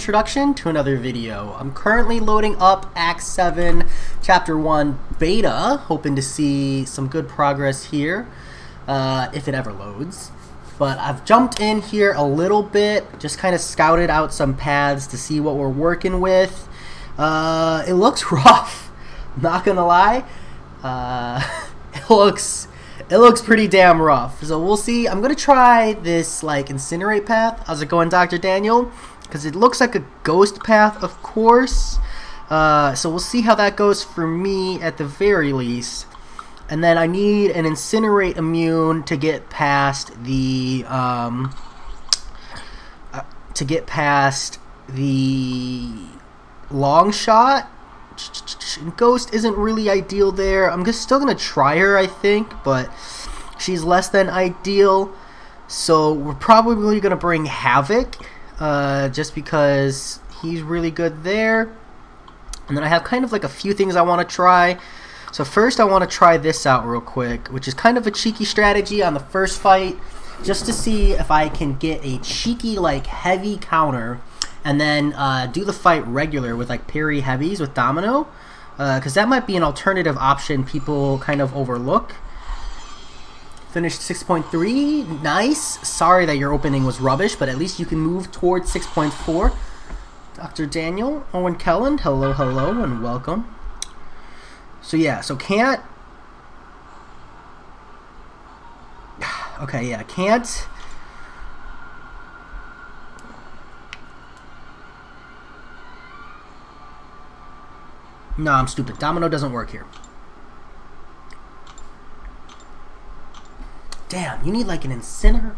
introduction to another video. I'm currently loading up Act 7 Chapter 1 Beta, hoping to see some good progress here, if it ever loads. But I've jumped in here a little bit, just kind of scouted out some paths to see what we're working with. It looks rough, not gonna lie. It looks pretty damn rough. So we'll see. I'm gonna try this like incinerate path. How's it going, Dr. Daniel? Because it looks like a ghost path, of course. So we'll see how that goes for me at the very least. And then I need an incinerate immune to get past the long shot. Ghost isn't really ideal there. I'm just still gonna try her, I think, but she's less than ideal. So we're probably gonna bring Havoc, just because he's really good there. And then I have kind of like a few things I want to try. So first I want to try this out real quick, which is kind of a cheeky strategy on the first fight, just to see if I can get a cheeky like heavy counter, and then do the fight regular with like parry heavies with Domino, because that might be an alternative option people kind of overlook. Finished 6.3, nice. Sorry that your opening was rubbish, but at least you can move towards 6.4. Dr. Daniel, Owen Kelland, hello, hello, and welcome. So yeah, so can't... Okay, yeah, can't... No, I'm stupid. Domino doesn't work here. Damn, you need like an incinerator.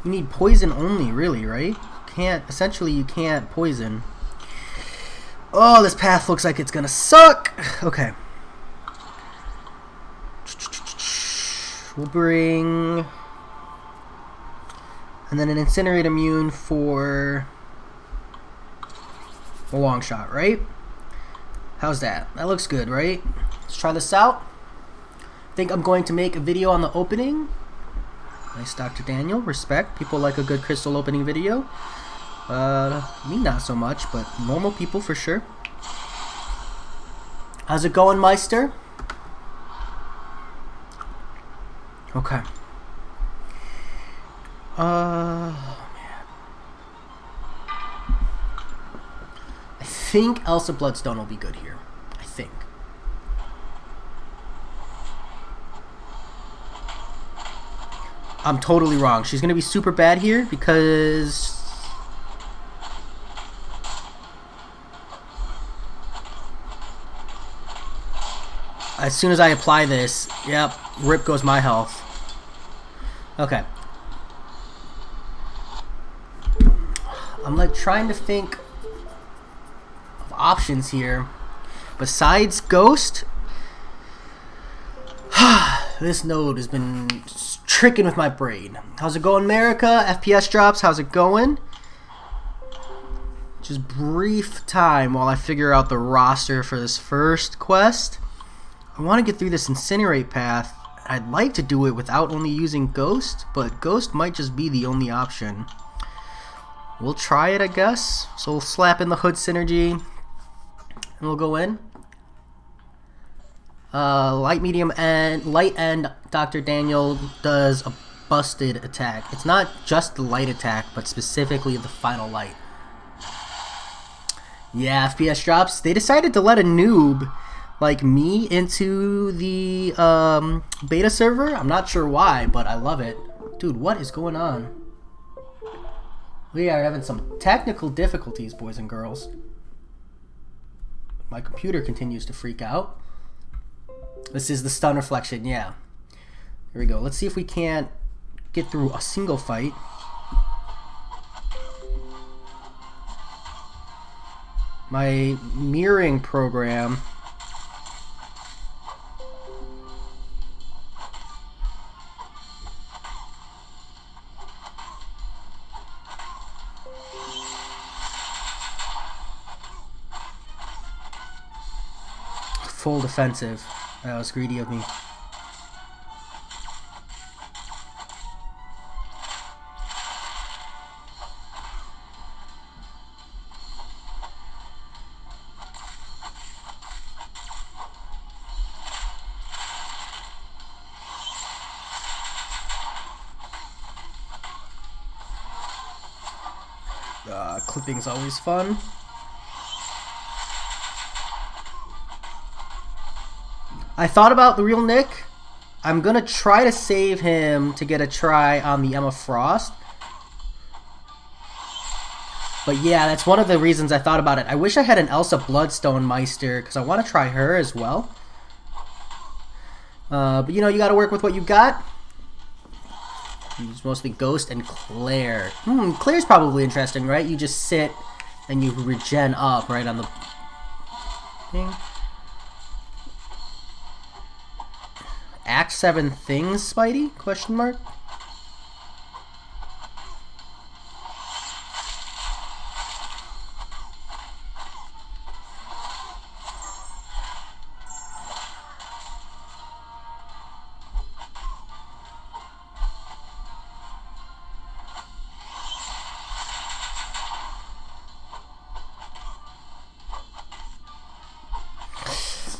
You need poison only, really, right? Essentially you can't poison. Oh, this path looks like it's gonna suck. Okay. We'll bring... And then an incinerate immune for... a long shot, right? How's that? That looks good, right? Let's try this out. I think I'm going to make a video on the opening. Nice, Dr. Daniel. Respect. People like a good crystal opening video. Me not so much, but normal people for sure. How's it going, Meister? Okay. Man. I think Elsa Bloodstone will be good here. I think. I'm totally wrong. She's going to be super bad here because... as soon as I apply this, yep, rip goes my health. Okay. I'm like trying to think of options here. Besides Ghost, this node has been tricking with my brain. How's it going, America? FPS drops, how's it going? Just brief time while I figure out the roster for this first quest. I want to get through this incinerate path. I'd like to do it without only using Ghost, but Ghost might just be the only option. We'll try it, I guess. So we'll slap in the Hood synergy, and we'll go in. Light, medium, and light end. Dr. Daniel does a busted attack. It's not just the light attack, but specifically the final light. Yeah, FPS drops. They decided to let a noob like me into the beta server. I'm not sure why, but I love it. Dude, what is going on? We are having some technical difficulties, boys and girls. My computer continues to freak out. This is the stun reflection, yeah. Here we go. Let's see if we can't get through a single fight. My mirroring program... full defensive. That was greedy of me. Clipping's always fun. I thought about the real Nick. I'm gonna try to save him to get a try on the Emma Frost. But yeah, that's one of the reasons I thought about it. I wish I had an Elsa Bloodstone Meister, because I want to try her as well. But you know, you gotta work with what you got. Use mostly Ghost and Claire. Claire's probably interesting, right? You just sit and you regen up right on the thing. Act 7 things, Spidey? Question mark.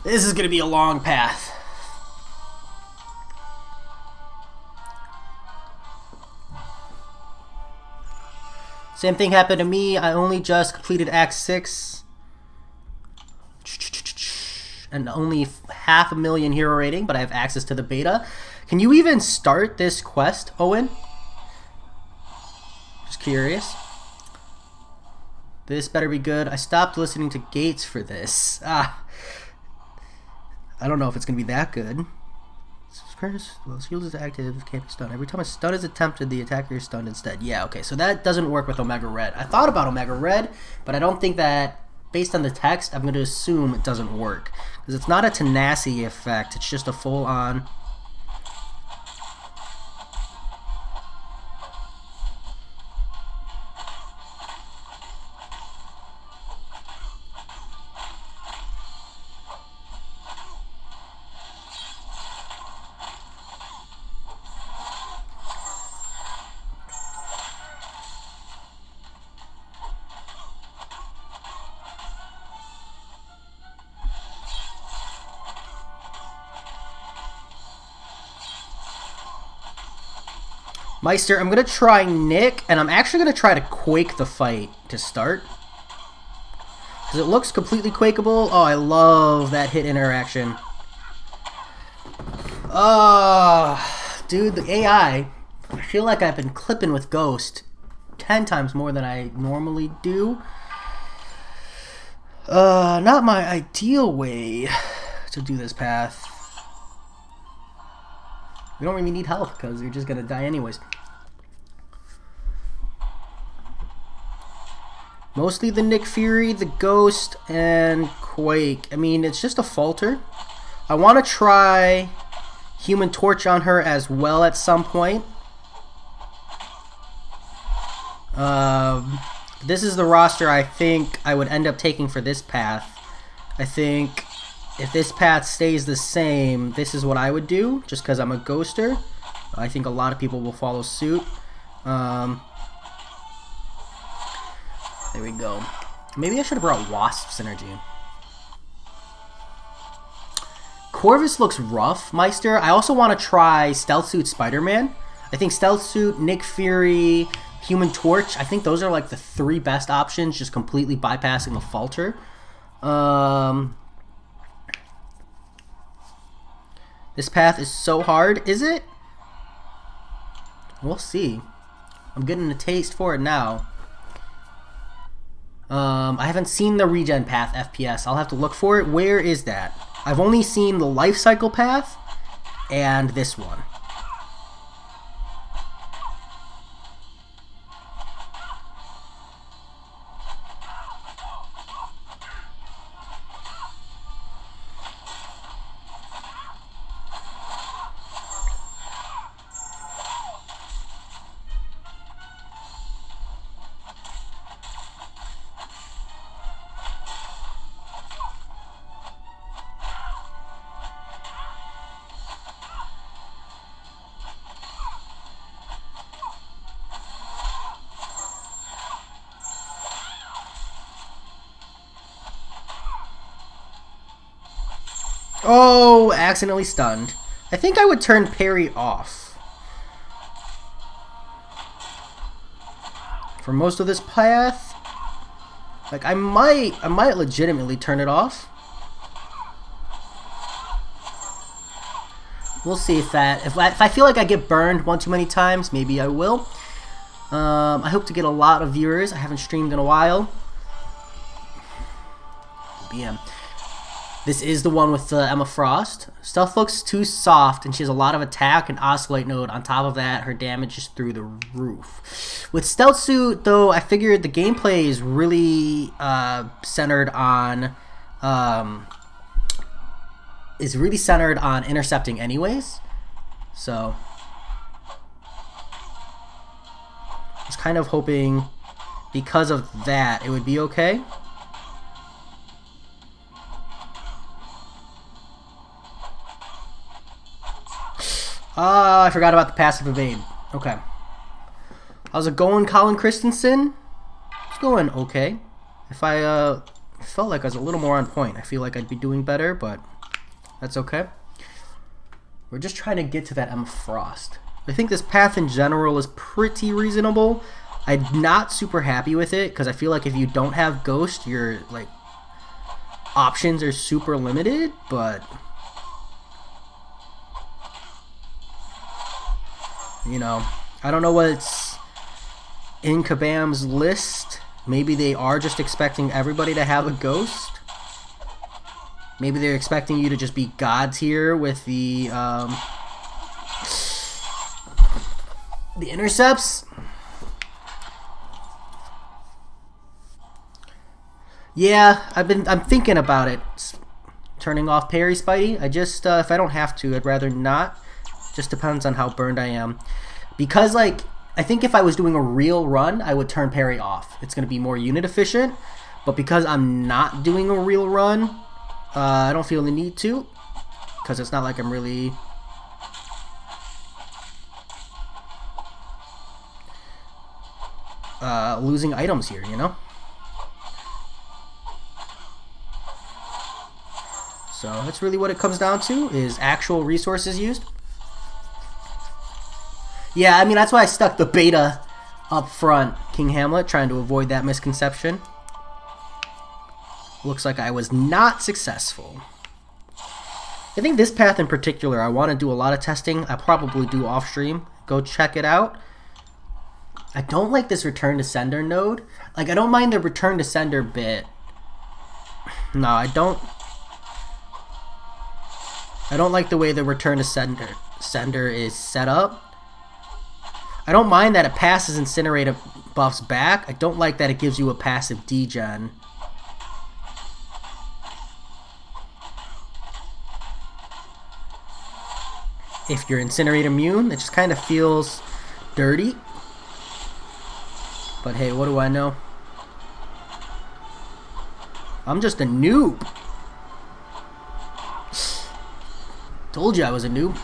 This is gonna be a long path. Same thing happened to me. I only just completed Act 6. And only 500,000 hero rating, but I have access to the beta. Can you even start this quest, Owen? Just curious. This better be good. I stopped listening to Gates for this. I don't know if it's going to be that good. Well, shield is active, can't be stunned. Every time a stun is attempted, the attacker is stunned instead. Yeah, okay, so that doesn't work with Omega Red. I thought about Omega Red, but I don't think that, based on the text, I'm going to assume it doesn't work. Because it's not a tenacity effect, it's just a full-on... Meister, I'm going to try Nick, and I'm actually going to try to Quake the fight to start. Because it looks completely Quakeable. Oh, I love that hit interaction. Dude, the AI, I feel like I've been clipping with Ghost 10 times more than I normally do. Not my ideal way to do this path. We don't really need help because you're just gonna die anyways. Mostly the Nick Fury, the Ghost, and Quake. I mean, it's just a falter. I want to try Human Torch on her as well at some point. This is the roster I think I would end up taking for this path. I think if this path stays the same, this is what I would do, just because I'm a ghoster. I think a lot of people will follow suit. There we go. Maybe I should have brought Wasp Synergy. Corvus looks rough, Meister. I also want to try Stealth Suit Spider-Man. I think Stealth Suit, Nick Fury, Human Torch, I think those are like the 3 best options, just completely bypassing the falter. This path is so hard, is it? We'll see. I'm getting a taste for it now. I haven't seen the regen path FPS. I'll have to look for it. Where is that? I've only seen the life cycle path and this one. Oh, accidentally stunned. I think I would turn parry off for most of this path. Like, I might legitimately turn it off. We'll see if I feel like I get burned one too many times, maybe I will. I hope to get a lot of viewers. I haven't streamed in a while. BM. This is the one with Emma Frost. Stealth looks too soft, and she has a lot of attack and Oscillate node. On top of that, her damage is through the roof. With Stealth Suit, though, I figured the gameplay is really centered on intercepting, anyways. So I was kind of hoping because of that it would be okay. I forgot about the passive evade. Okay. How's it going, Colin Christensen? It's going okay. If I felt like I was a little more on point, I feel like I'd be doing better, but that's okay. We're just trying to get to that Emma Frost. I think this path in general is pretty reasonable. I'm not super happy with it, because I feel like if you don't have Ghost, your like options are super limited, but you know, I don't know what's in Kabam's list. Maybe they are just expecting everybody to have a Ghost. Maybe they're expecting you to just be gods here with the intercepts. Yeah, I'm thinking about it. Turning off parry, Spidey. I just if I don't have to, I'd rather not. Just depends on how burned I am. Because, like, I think if I was doing a real run, I would turn parry off. It's going to be more unit efficient. But because I'm not doing a real run, I don't feel the need to. Because it's not like I'm really losing items here, you know? So that's really what it comes down to, is actual resources used. Yeah, I mean, that's why I stuck the beta up front, King Hamlet, trying to avoid that misconception. Looks like I was not successful. I think this path in particular, I want to do a lot of testing. I'll probably do off stream. Go check it out. I don't like this return to sender node. Like, I don't mind the return to sender bit. No, I don't like the way the return to sender is set up. I don't mind that it passes Incinerate buffs back. I don't like that it gives you a passive degen. If you're Incinerate immune, it just kind of feels dirty. But hey, what do I know? I'm just a noob. Told you I was a noob.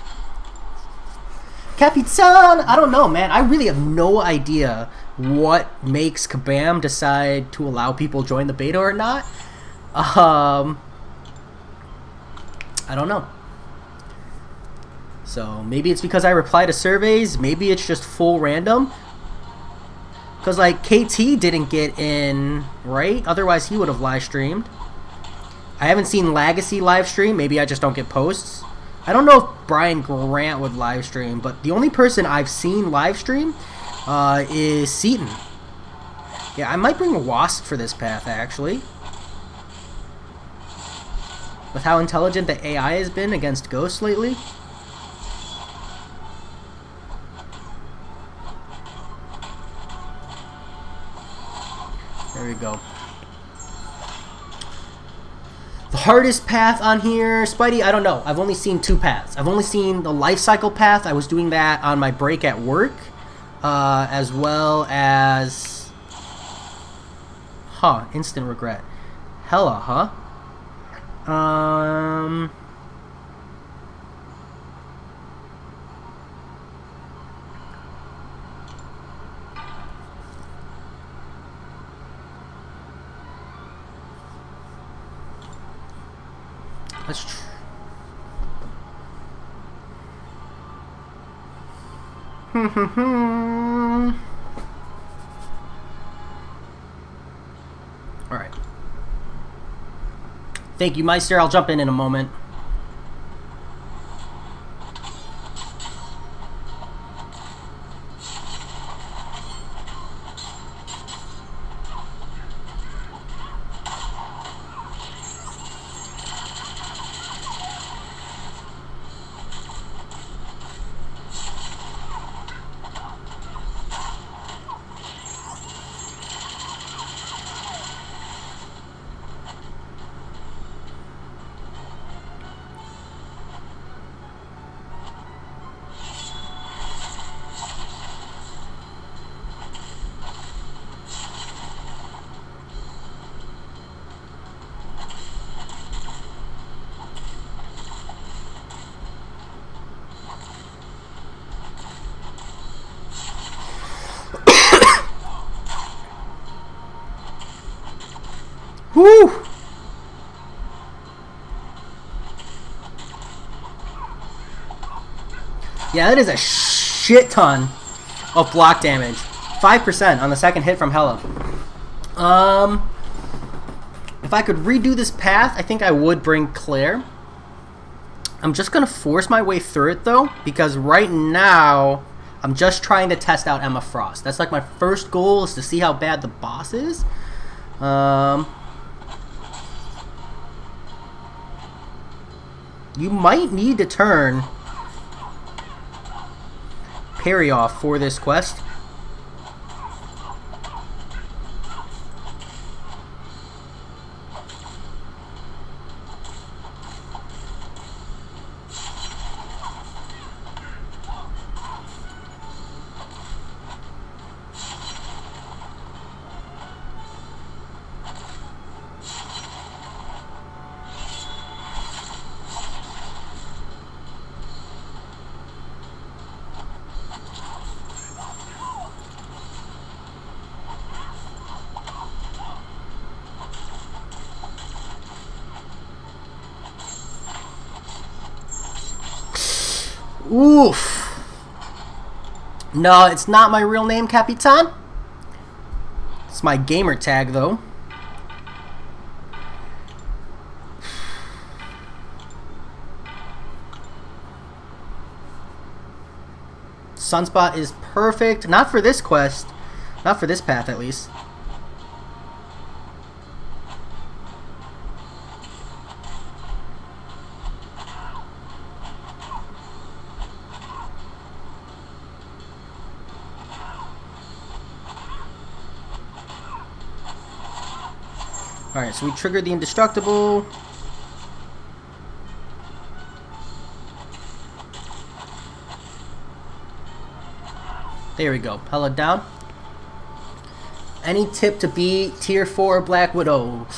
Capitan! I don't know, man. I really have no idea what makes Kabam decide to allow people join the beta or not. I don't know. So maybe it's because I reply to surveys. Maybe it's just full random. Because, like, KT didn't get in, right? Otherwise, he would have live streamed. I haven't seen Legacy live stream. Maybe I just don't get posts. I don't know if Brian Grant would live stream, but the only person I've seen live stream is Seaton. Yeah, I might bring a Wasp for this path, actually. With how intelligent the AI has been against Ghosts lately. There we go. The hardest path on here, Spidey, I don't know. I've only seen two paths. I've only seen the life cycle path. I was doing that on my break at work, as well as, instant regret. Hella, Let's Alright. Thank you, Meister. I'll jump in a moment. Woo! Yeah, that is a shit ton of block damage. 5% on the second hit from Hela. If I could redo this path, I think I would bring Claire. I'm just going to force my way through it, though, because right now I'm just trying to test out Emma Frost. That's like my first goal, is to see how bad the boss is. You might need to turn parry off for this quest. Oof. No, it's not my real name, Capitan. It's my gamer tag, though. Sunspot is perfect. Not for this quest. Not for this path, at least. Alright, so we triggered the indestructible. There we go. Hela down. Any tip to beat Tier 4 Black Widow?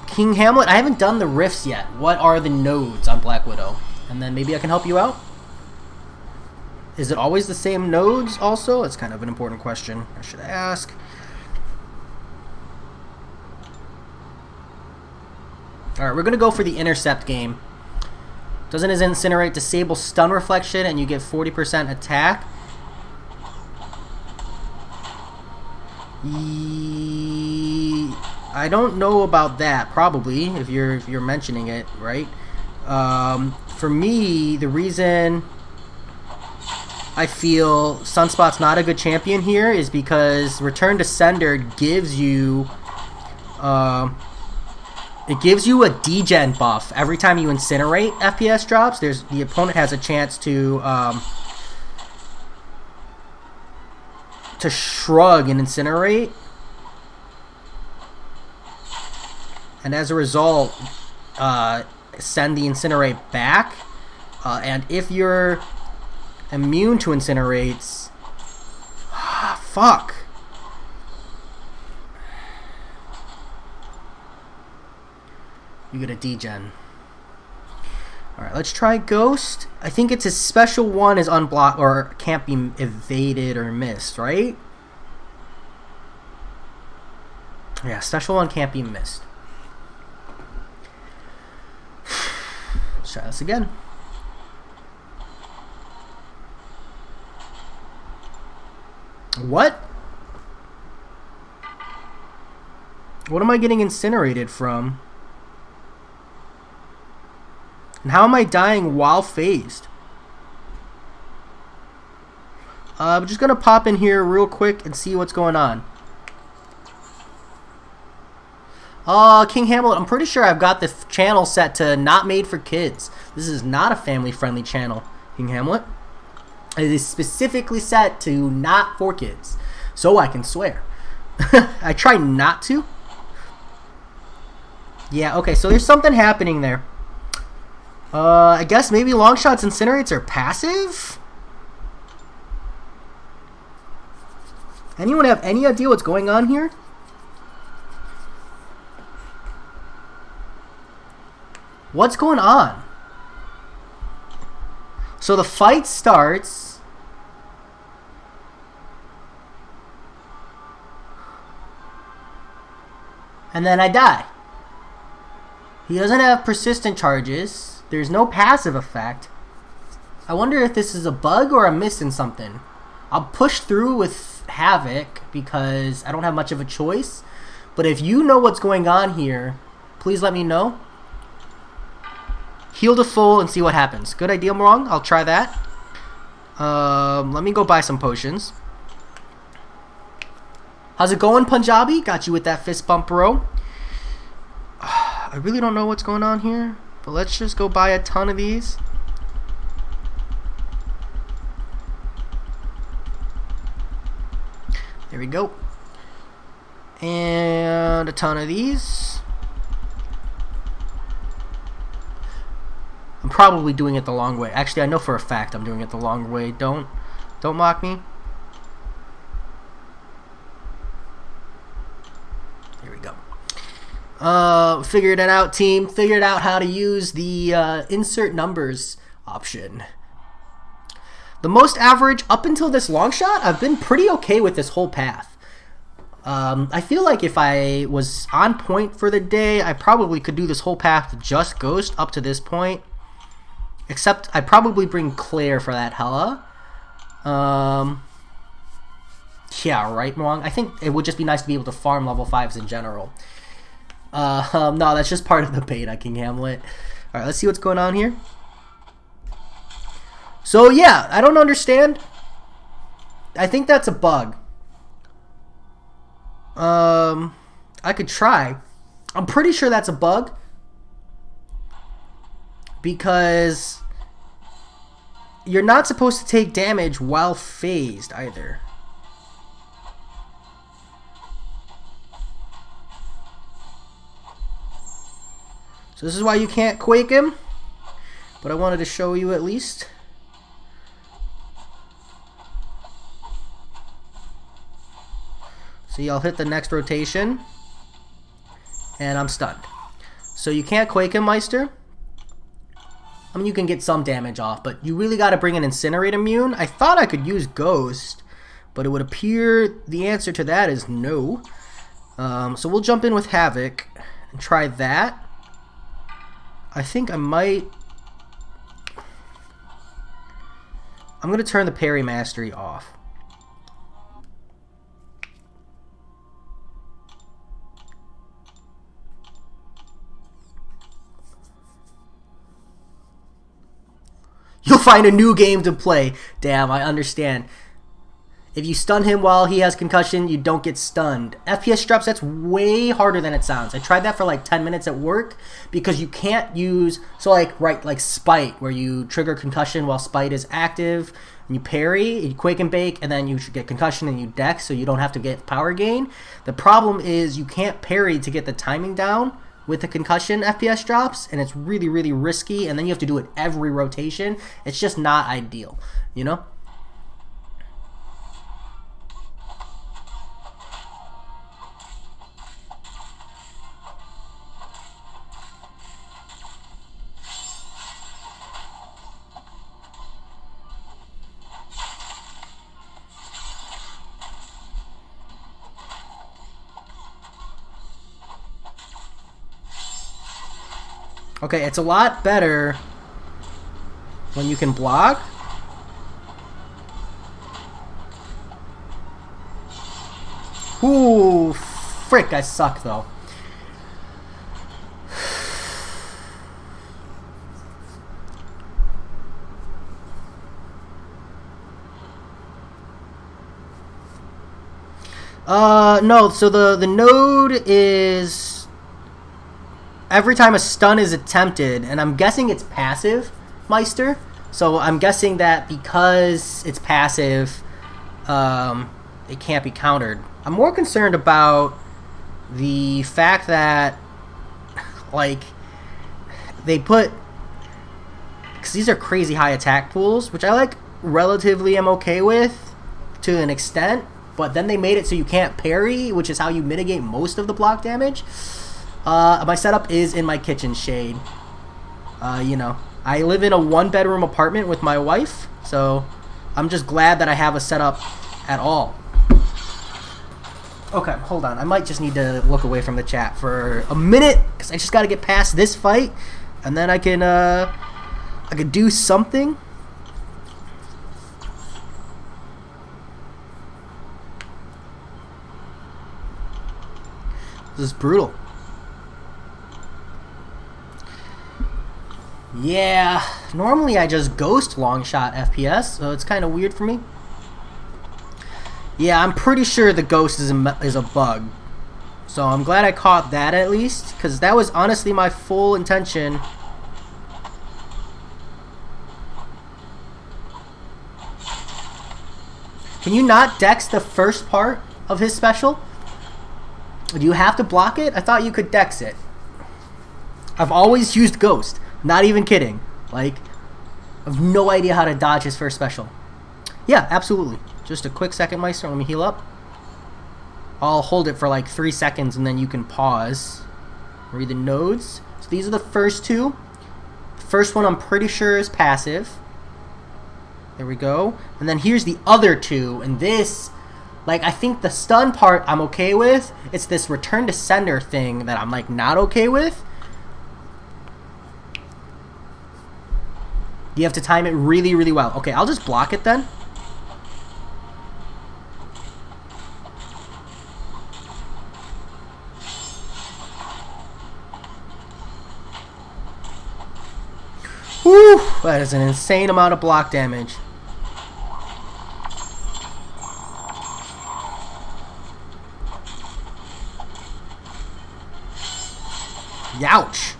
King Hamlet, I haven't done the rifts yet. What are the nodes on Black Widow? And then maybe I can help you out? Is it always the same nodes also? It's kind of an important question I should ask. Alright, we're going to go for the Intercept game. Doesn't his Incinerate disable stun reflection and you get 40% attack? I don't know about that, probably, if you're mentioning it, right? For me, the reason I feel Sunspot's not a good champion here is because Return to Sender gives you it gives you a degen buff every time you incinerate. FPS drops. The opponent has a chance to shrug and incinerate, and as a result, send the incinerate back. And if you're immune to incinerates, fuck. You get a degen. Alright, let's try Ghost. I think it's his special one is unblocked or can't be evaded or missed, right? Yeah, special one can't be missed. Let's try this again. What? What am I getting incinerated from? And how am I dying while phased? I'm just going to pop in here real quick and see what's going on. King Hamlet, I'm pretty sure I've got the channel set to not made for kids. This is not a family-friendly channel, King Hamlet. It is specifically set to not for kids, so I can swear. I try not to. Yeah, okay, so there's something happening there. I guess maybe Longshot's incinerates are passive? Anyone have any idea what's going on here? What's going on? So the fight starts. And then I die. He doesn't have persistent charges. There's no passive effect. I wonder if this is a bug or I'm missing something. I'll push through with Havoc because I don't have much of a choice. But if you know what's going on here, please let me know. Heal to full and see what happens. Good idea, Morong. I'll try that. Let me go buy some potions. How's it going, Punjabi? Got you with that fist bump, bro. I really don't know what's going on here, but let's just go buy a ton of these. There we go. And a ton of these. I'm probably doing it the long way. Actually, I know for a fact I'm doing it the long way. Don't mock me. Here we go. Figured it out, team. Figured out how to use the insert numbers option. The most average up until this long shot, I've been pretty okay with this whole path. I feel like if I was on point for the day, I probably could do this whole path with just Ghost up to this point. Except I'd probably bring Claire for that hella. Yeah, right, Morong. I think it would just be nice to be able to farm level 5s in general. No, that's just part of the beta, King Hamlet. Alright, let's see what's going on here. So, yeah, I don't understand. I think that's a bug. I could try. I'm pretty sure that's a bug. Because you're not supposed to take damage while phased either. So this is why you can't quake him. But I wanted to show you at least. See, I'll hit the next rotation. And I'm stunned. So you can't quake him, Meister. I mean, you can get some damage off, but you really got to bring an Incinerate immune. I thought I could use Ghost, but it would appear the answer to that is no. So we'll jump in with Havoc and try that. I think I might... I'm going to turn the Parry Mastery off. You'll find a new game to play. Damn, I understand. If you stun him while he has concussion, you don't get stunned. FPS drops, that's way harder than it sounds. I tried that for like 10 minutes at work because you can't use... So like Spite, where you trigger concussion while Spite is active, and you parry, you Quake and Bake, and then you should get concussion and you dex so you don't have to get power gain. The problem is you can't parry to get the timing down with the concussion FPS drops, and it's really, really risky, and then you have to do it every rotation. It's just not ideal, you know? Okay, it's a lot better when you can block. Ooh, frick, I suck though. No. So the node is every time a stun is attempted, and I'm guessing it's passive, Meister. So I'm guessing that because it's passive, it can't be countered. I'm more concerned about the fact that, like, they put, because these are crazy high attack pools, which I like relatively am okay with to an extent, but then they made it so you can't parry, which is how you mitigate most of the block damage. My setup is in my kitchen shade. You know, I live in a 1-bedroom apartment with my wife, so I'm just glad that I have a setup at all. Okay, hold on. I might just need to look away from the chat for a minute, because I just got to get past this fight, and then I can do something. This is brutal. Yeah, normally I just ghost long shot FPS, so it's kind of weird for me. Yeah, I'm pretty sure the ghost is a bug. So I'm glad I caught that at least, because that was honestly my full intention. Can you not dex the first part of his special? Do you have to block it? I thought you could dex it. I've always used ghost. Not even kidding. Like, I have no idea how to dodge his first special. Yeah, absolutely. Just a quick second, Meister. Let me heal up. I'll hold it for like 3 seconds and then you can pause. Read the nodes. So these are the first two. The first one I'm pretty sure is passive. There we go. And then here's the other two. And this, like, I think the stun part I'm okay with. It's this return to sender thing that I'm like not okay with. You have to time it really, really well. Okay, I'll just block it then. Whew, that is an insane amount of block damage. Youch.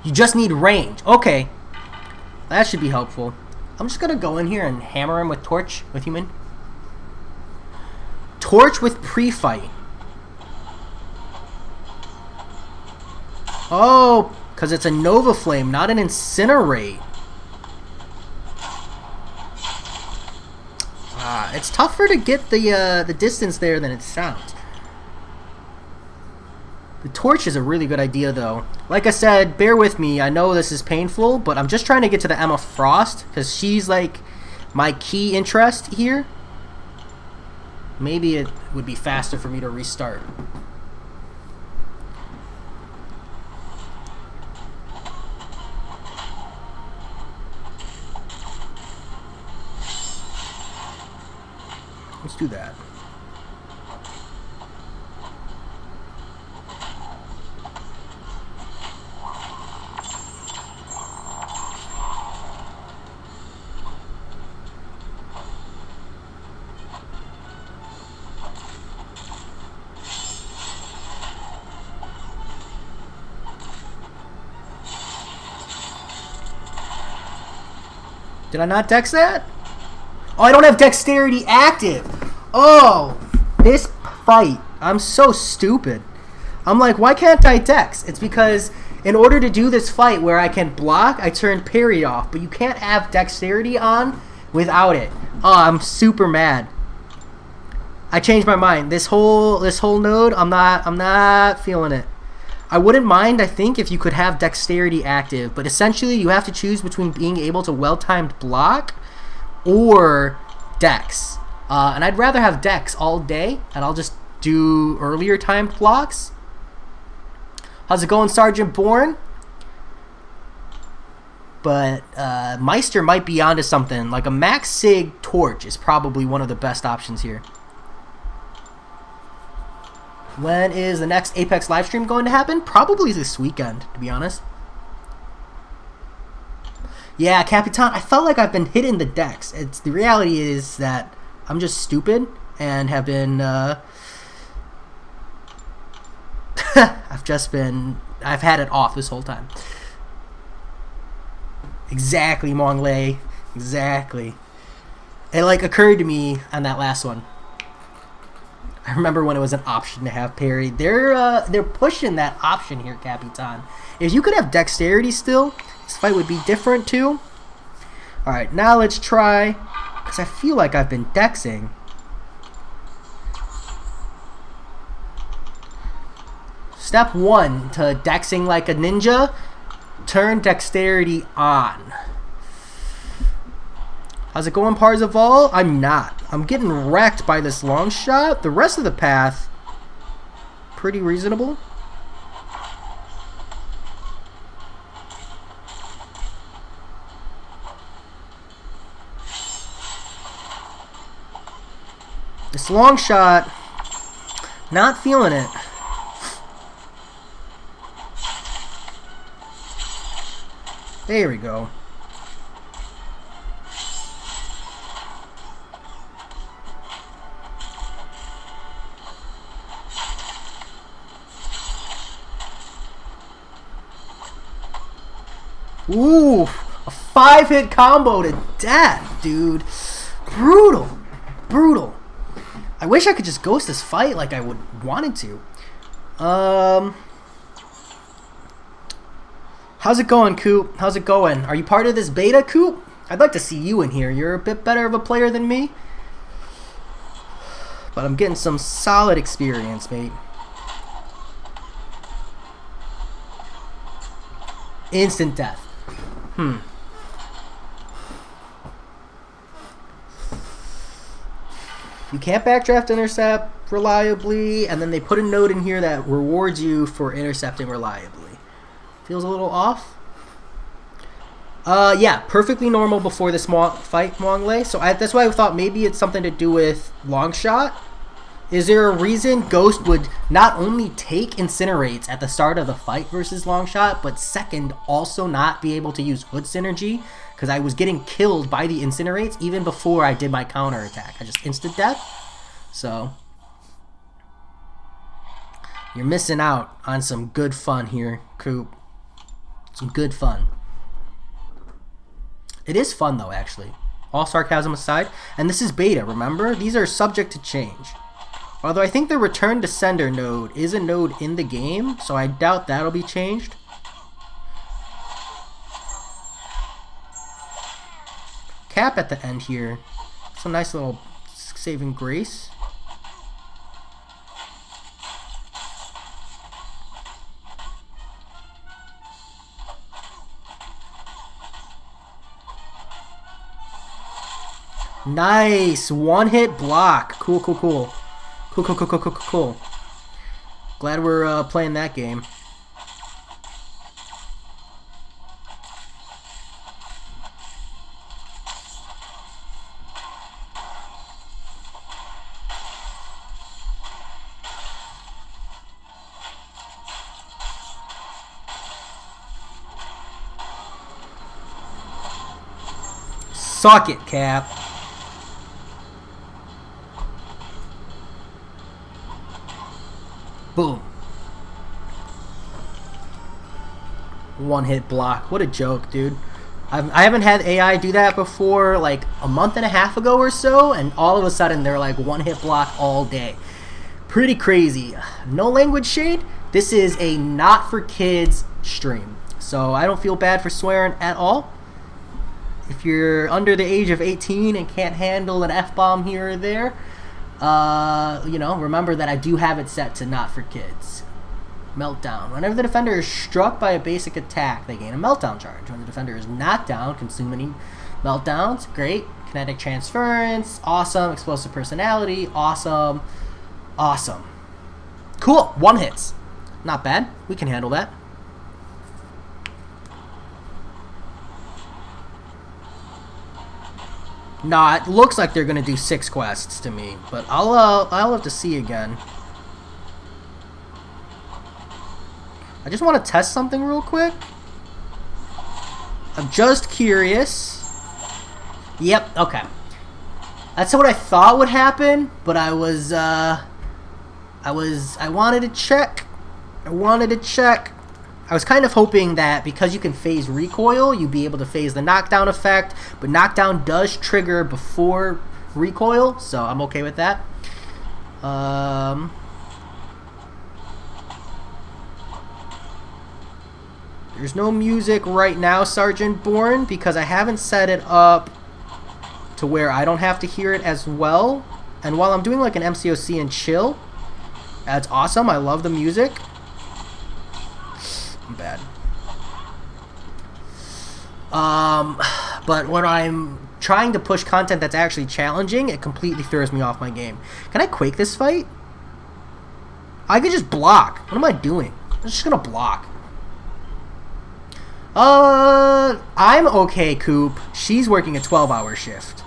You just need range. Okay. That should be helpful. I'm just going to go in here and hammer him with Torch, with Human. Torch with pre-fight. Oh, because it's a Nova Flame, not an Incinerate. It's tougher to get the distance there than it sounds. The Torch is a really good idea, though. Like I said, bear with me. I know this is painful, but I'm just trying to get to the Emma Frost, because she's, like, my key interest here. Maybe it would be faster for me to restart. Let's do that. Did I not dex that? Oh, I don't have dexterity active. Oh, this fight. I'm so stupid. I'm like, why can't I dex? It's because in order to do this fight where I can block, I turn parry off. But you can't have dexterity on without it. Oh, I'm super mad. I changed my mind. This whole node, I'm not feeling it. I wouldn't mind, I think, if you could have dexterity active, but essentially you have to choose between being able to well-timed block or dex. And I'd rather have dex all day, and I'll just do earlier timed blocks. How's it going, Sergeant Bourne? But Meister might be onto something. Like a Max Sig Torch is probably one of the best options here. When is the next Apex livestream going to happen? Probably this weekend, to be honest. Yeah, Capitan, I felt like I've been hitting the decks. The reality is that I'm just stupid and have been... I've had it off this whole time. Exactly, Monglay. Exactly. It like occurred to me on that last one. I remember when it was an option to have parry. They're pushing that option here, Capitan. If you could have dexterity still, this fight would be different too. Alright, now let's try, because I feel like I've been dexing. Step 1 to dexing like a ninja, turn dexterity on. How's it going, Parzival? I'm not. I'm getting wrecked by this long shot. The rest of the path, pretty reasonable. This long shot, not feeling it. There we go. Ooh, a 5-hit combo to death, dude. Brutal. Brutal. I wish I could just ghost this fight like I wanted to. How's it going, Coop? How's it going? Are you part of this beta, Coop? I'd like to see you in here. You're a bit better of a player than me. But I'm getting some solid experience, mate. Instant death. You can't backdraft intercept reliably, and then they put a note in here that rewards you for intercepting reliably. Feels a little off. Yeah, perfectly normal before this fight, Monglay. So that's why I thought maybe it's something to do with Longshot. Is there a reason Ghost would not only take Incinerates at the start of the fight versus Longshot, but second, also not be able to use Hood Synergy? Because I was getting killed by the Incinerates even before I did my counter attack. I just instant death. So you're missing out on some good fun here, Coop. Some good fun. It is fun though, actually. All sarcasm aside. And this is beta, remember? These are subject to change. Although I think the return to sender node is a node in the game, so I doubt that'll be changed. Cap at the end here. It's a nice little saving grace. Nice! One hit block. Cool, cool, cool. Cool, cool, cool, cool, cool, cool. Glad we're playing that game. Suck it, Cap. Boom. One hit block. What a joke, dude. I haven't had AI do that before, like a month and a half ago or so, and all of a sudden they're like one hit block all day. Pretty crazy. No language shade. This is a not for kids stream, so I don't feel bad for swearing at all. If you're under the age of 18 and can't handle an F-bomb here or there, you know, remember that I do have it set to not for kids. Meltdown. Whenever the defender is struck by a basic attack, they gain a meltdown charge. When the defender is knocked down, consume any meltdowns. Great. Kinetic transference. Awesome. Explosive personality. Awesome. Awesome. Cool. 1 hits. Not bad. We can handle that. Nah, it looks like they're gonna do 6 quests to me, but I'll have to see again. I just want to test something real quick. I'm just curious. Yep. Okay. That's what I thought would happen, but I wanted to check. I was kind of hoping that because you can phase recoil, you'd be able to phase the knockdown effect, but knockdown does trigger before recoil, so I'm okay with that. There's no music right now, Sergeant Bourne, because I haven't set it up to where I don't have to hear it as well. And while I'm doing like an MCOC and chill, that's awesome. I love the music. I'm bad. But when I'm trying to push content that's actually challenging, it completely throws me off my game. Can I Quake this fight? I could just block. What am I doing? I'm just gonna block. I'm okay, Coop. She's working a 12-hour shift.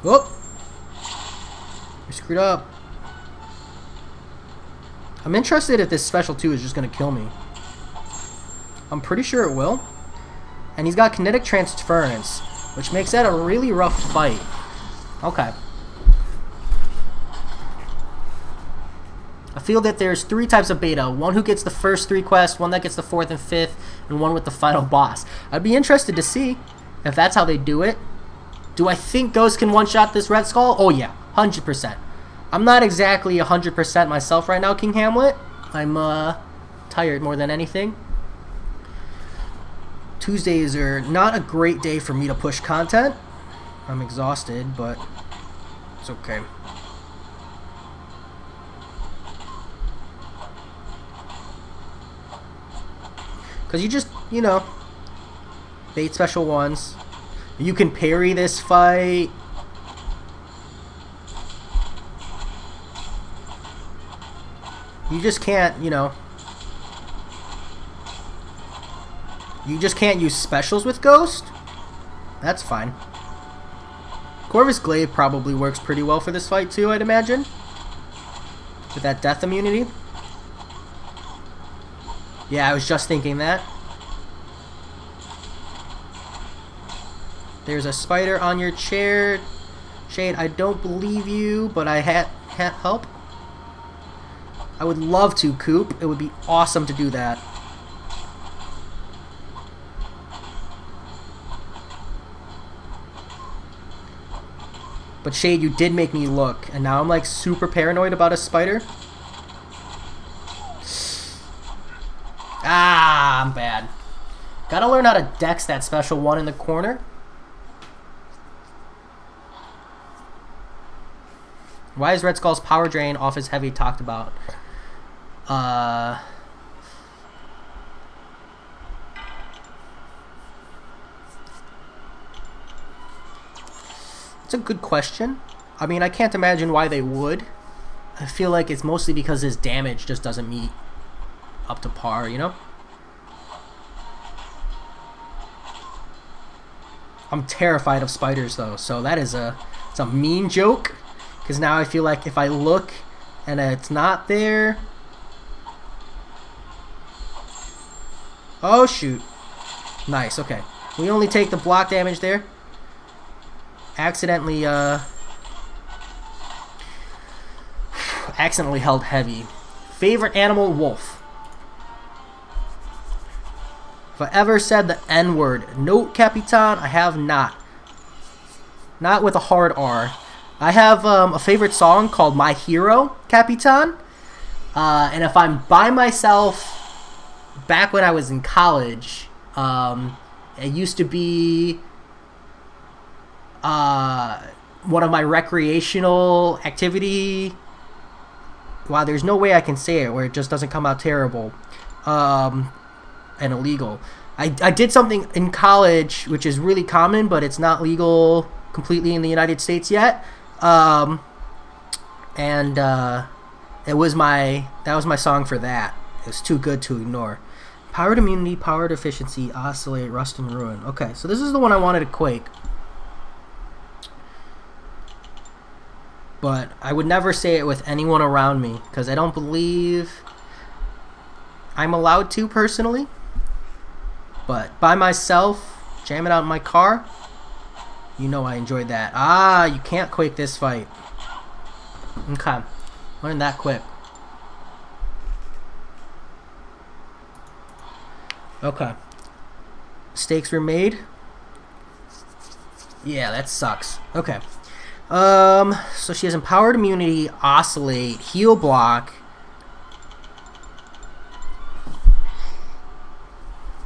Whoop! You're screwed up. I'm interested if this special 2 is just going to kill me. I'm pretty sure it will. And he's got kinetic transference, which makes that a really rough fight. Okay. I feel that there's 3 types of beta. One who gets the first 3 quests, one that gets the 4th and 5th, and one with the final boss. I'd be interested to see if that's how they do it. Do I think Ghost can one-shot this Red Skull? Oh yeah, 100%. I'm not exactly 100% myself right now, King Hamlet. I'm tired more than anything. Tuesdays are not a great day for me to push content. I'm exhausted, but it's okay. Because you just, you know, bait special ones. You can parry this fight. You just can't, you know. You just can't use specials with Ghost. That's fine. Corvus Glaive probably works pretty well for this fight too, I'd imagine. With that death immunity. Yeah, I was just thinking that. There's a spider on your chair. Shade, I don't believe you, but I can't help. I would love to, Coop. It would be awesome to do that. But Shade, you did make me look, and now I'm like super paranoid about a spider. Ah, I'm bad. Gotta learn how to dex that special 1 in the corner. Why is Red Skull's power drain off his heavy talked about? It's a good question. I mean, I can't imagine why they would. I feel like it's mostly because his damage just doesn't meet up to par, you know? I'm terrified of spiders, though, so that is it's a mean joke. Because now I feel like if I look and it's not there... Oh, shoot. Nice, okay. We only take the block damage there. Accidentally held heavy. Favorite animal, wolf. If I ever said the N-word, no, Capitan, I have not. Not with a hard R. I have a favorite song called My Hero, Capitan. And if I'm by myself, back when I was in college, it used to be one of my recreational activity. Wow, there's no way I can say it where it just doesn't come out terrible and illegal. I did something in college which is really common, but it's not legal completely in the United States yet. It was that was my song for that. It was too good to ignore. Powered immunity, powered efficiency, oscillate, rust and ruin. Okay, so this is the one I wanted to quake. But I would never say it with anyone around me because I don't believe I'm allowed to personally. But by myself, jam it out in my car, you know I enjoyed that. Ah, you can't quake this fight. Okay, learned that quick. Okay. Mistakes were made. Yeah, that sucks. Okay. So she has empowered immunity, oscillate, heal block.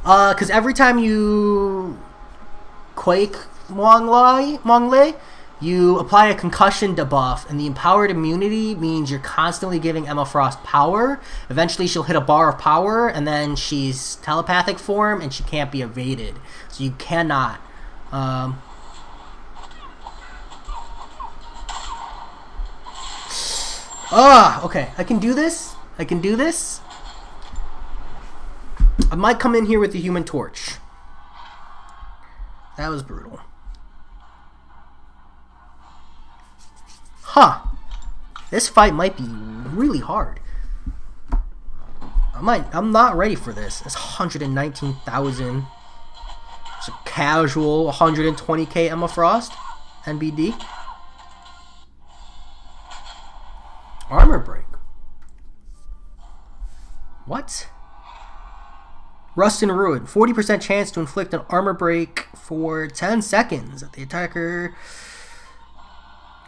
Because every time you quake Monglai, you apply a concussion debuff, and the empowered immunity means you're constantly giving Emma Frost power. Eventually she'll hit a bar of power, and then she's telepathic form, and she can't be evaded. So you cannot. Okay. I can do this. I might come in here with the Human Torch. That was brutal. Huh. This fight might be really hard. I'm not ready for this. It's 119,000. It's a casual 120k Emma Frost. NBD. Armor break. What? Rust and Ruin. 40% chance to inflict an armor break for 10 seconds at the attacker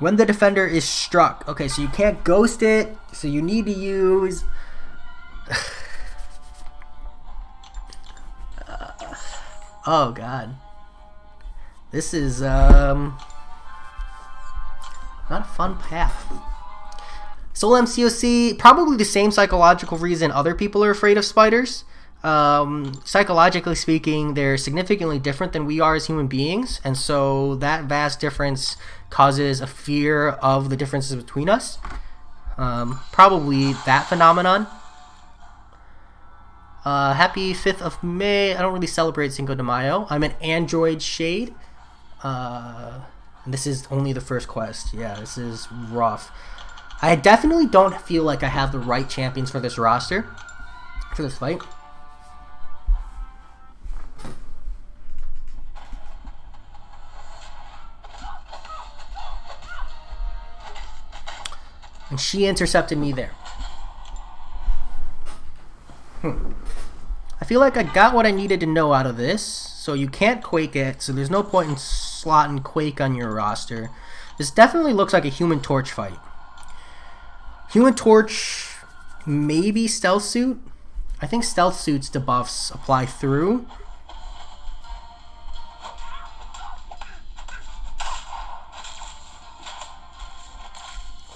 when the defender is struck. Okay, so you can't ghost it, so you need to use... oh, God. This is, not a fun path. Soul MCOC, probably the same psychological reason other people are afraid of spiders. Psychologically speaking, they're significantly different than we are as human beings, and so that vast difference causes a fear of the differences between us. Probably that phenomenon. Happy 5th of May. I don't really celebrate Cinco de Mayo. I'm an Android Shade. This is only the first quest. Yeah, this is rough. I definitely don't feel like I have the right champions for this roster, for this fight. And she intercepted me there. I feel like I got what I needed to know out of this. So you can't quake it, so there's no point in slotting quake on your roster. This definitely looks like a Human Torch fight. Human Torch, maybe Stealth Suit. I think Stealth Suit's debuffs apply through.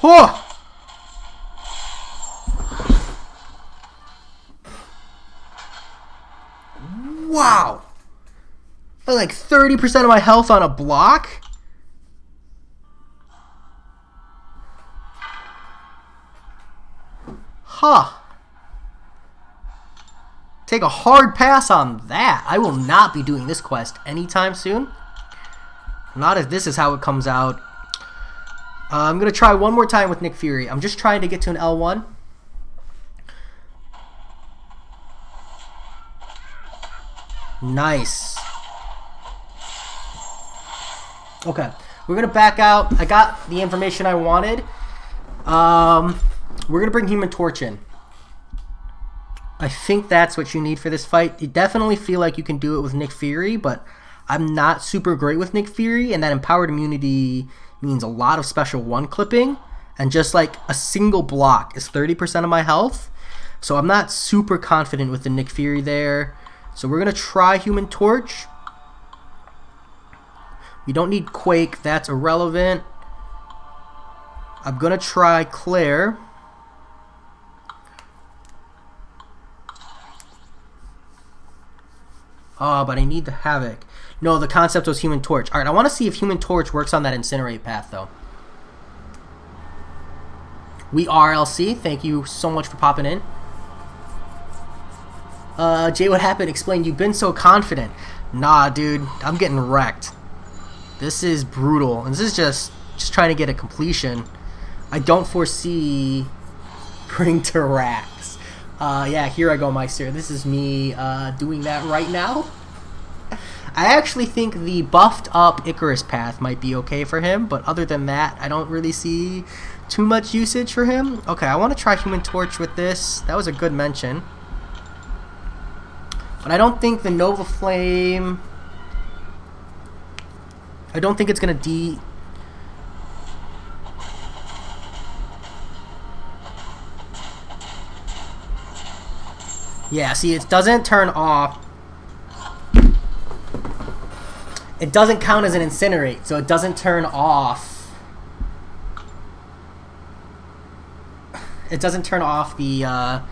Whoa! Wow! Like 30% of my health on a block? Huh. Take a hard pass on that. I will not be doing this quest anytime soon. Not if this is how it comes out. I'm going to try one more time with Nick Fury. I'm just trying to get to an L1. Nice. Okay. We're going to back out. I got the information I wanted. We're going to bring Human Torch in. I think that's what you need for this fight. You definitely feel like you can do it with Nick Fury, but I'm not super great with Nick Fury, and that empowered immunity means a lot of special one clipping, and just like a single block is 30% of my health. So I'm not super confident with the Nick Fury there. So we're going to try Human Torch. We don't need Quake. That's irrelevant. I'm gonna try Claire. Oh, but I need the Havoc. No, the concept was Human Torch. Alright, I want to see if Human Torch works on that Incinerate path, though. We are LC. Thank you so much for popping in. Jay, what happened? Explain. You've been so confident. Nah, dude. I'm getting wrecked. This is brutal. And this is just trying to get a completion. I don't foresee bring to Rax. Yeah, here I go, Meister. This is me doing that right now. I actually think the buffed up Icarus path might be okay for him, but other than that, I don't really see too much usage for him. Okay, I want to try Human Torch with this. That was a good mention. But I don't think the Nova Flame... I don't think it's going to Yeah, see, it doesn't turn off. It doesn't count as an Incinerate, so it doesn't turn off. It doesn't turn off the, I'm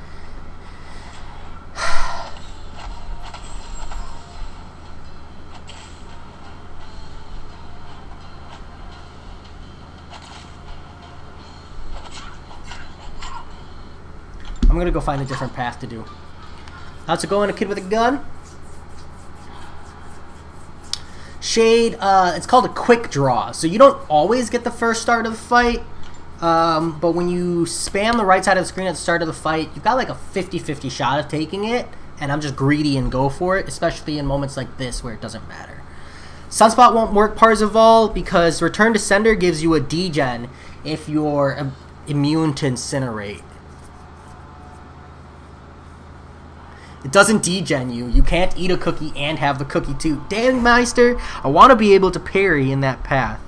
gonna go find a different path to do. How's it going, a kid with a gun? Shade, it's called a quick draw. So you don't always get the first start of the fight, but when you spam the right side of the screen at the start of the fight, you've got like a 50-50 shot of taking it, and I'm just greedy and go for it, especially in moments like this where it doesn't matter. Sunspot won't work Parzival because Return to Sender gives you a degen if you're immune to Incinerate. It doesn't degen you. You can't eat a cookie and have the cookie too. Damn, Meister, I want to be able to parry in that path.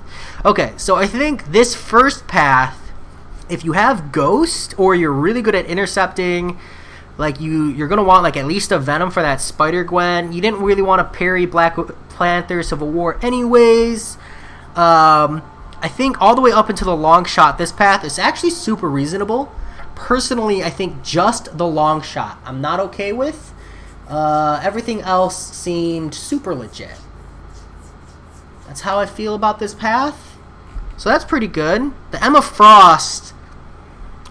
Okay, so I think this first path, if you have Ghost or you're really good at intercepting, like you're going to want like at least a Venom for that Spider-Gwen. You didn't really want to parry Black Panther Civil War anyways. I think all the way up into the long shot, this path is actually super reasonable. Personally, I think just the long shot I'm not okay with. Everything else seemed super legit. That's how I feel about this path. So that's pretty good. The Emma Frost,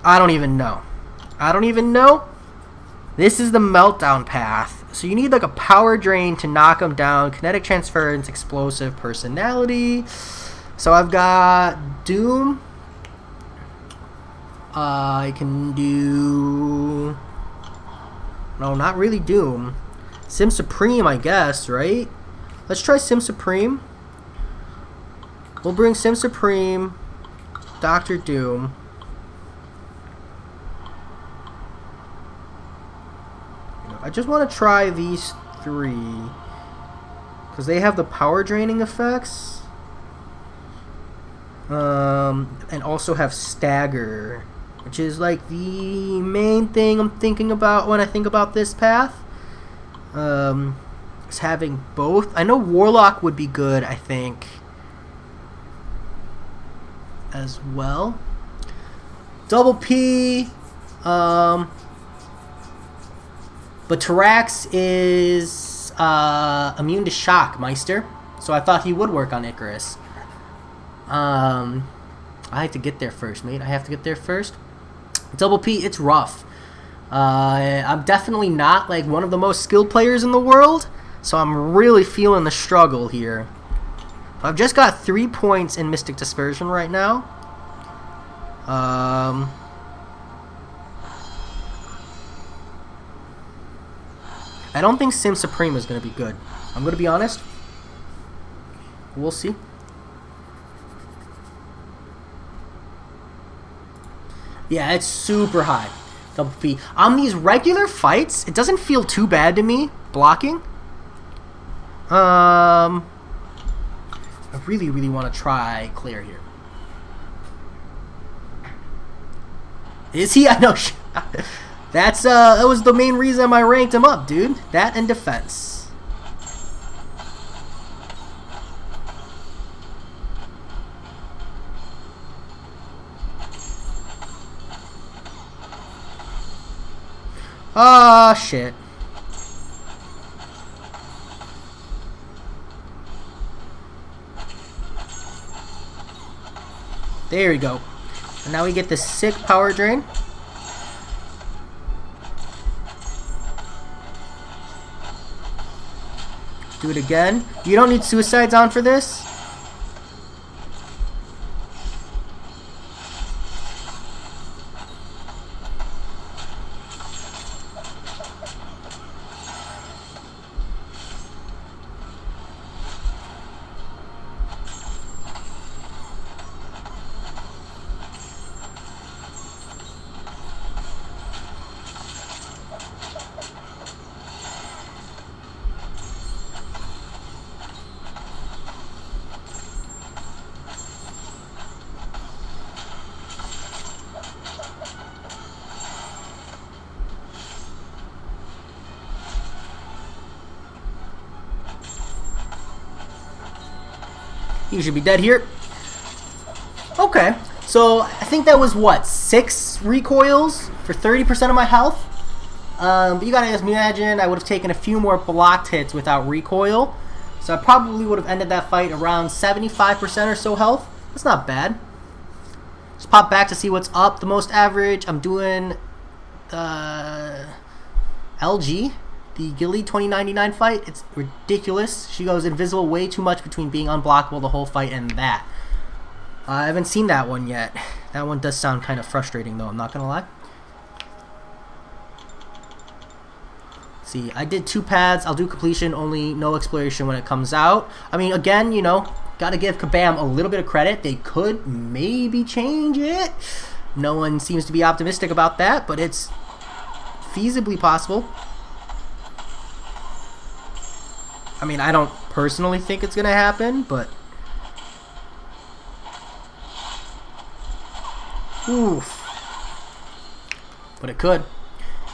I don't even know. This is the Meltdown path. So you need like a Power Drain to knock him down. Kinetic Transference, Explosive, Personality. So I've got Doom. I can do... No, not really Doom. Sim Supreme, I guess, right? Let's try Sim Supreme. We'll bring Sim Supreme, Dr. Doom. I just want to try these three because they have the power draining effects. And also have Stagger, which is like the main thing I'm thinking about when I think about this path. Is having both. I know Warlock would be good, I think, as well. Double P. But Tarax is immune to shock, Meister. So I thought he would work on Icarus. I have to get there first, mate. I have to get there first. Double P, it's rough. I'm definitely not like one of the most skilled players in the world, so I'm really feeling the struggle here. I've just got 3 points in Mystic Dispersion right now. I don't think Sim Supreme is going to be good. I'm going to be honest. We'll see. Yeah, it's super high. Double P. On these regular fights, it doesn't feel too bad to me, blocking. I really, really want to try Claire here. Is he? I know. That was the main reason I ranked him up, dude. That and defense. Ah, shit. There we go. And now we get the sick power drain. Do it again. You don't need suicides on for this. You should be dead here. Okay, so I think that was what, 6 recoils for 30% of my health. But you gotta imagine I would have taken a few more blocked hits without recoil, so I probably would have ended that fight around 75% or so health. That's not bad. Just pop back to see what's up. The most average, I'm doing LG. The Gilly 2099 fight, it's ridiculous. She goes invisible way too much between being unblockable the whole fight and that. I haven't seen that one yet. That one does sound kind of frustrating though, I'm not gonna lie. See, I did 2 paths. I'll do completion, only no exploration when it comes out. I mean, again, you know, gotta give Kabam a little bit of credit. They could maybe change it. No one seems to be optimistic about that, but it's feasibly possible. I mean, I don't personally think it's going to happen, but... Oof. But it could.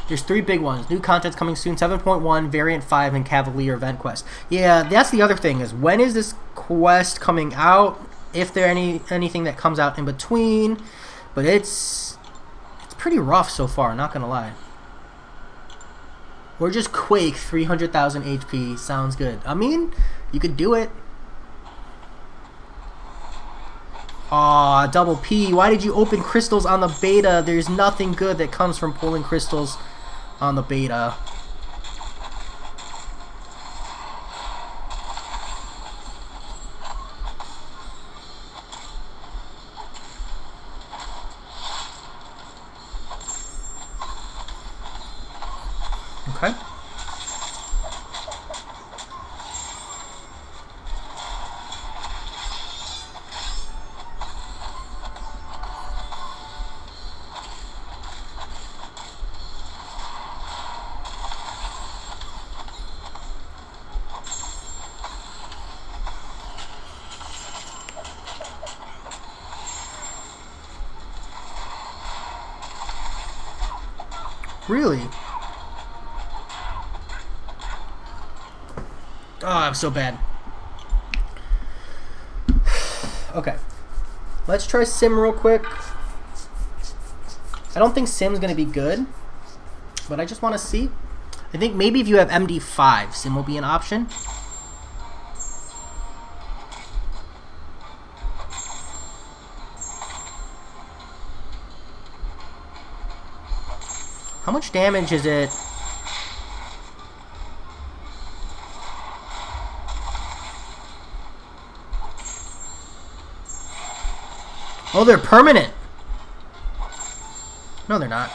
There's 3 big ones. New content's coming soon. 7.1, Variant 5, and Cavalier Event Quest. Yeah, that's the other thing, is when is this quest coming out? If there anything that comes out in between. But it's pretty rough so far, not going to lie. Or just Quake 300,000 HP. Sounds good. I mean, you could do it. Aw, double P. Why did you open crystals on the beta? There's nothing good that comes from pulling crystals on the beta. Okay. Really? Oh, I'm so bad. Okay. Let's try Sim real quick. I don't think Sim's going to be good, but I just want to see. I think maybe if you have MD5, Sim will be an option. How much damage is it? Oh, they're permanent. No, they're not.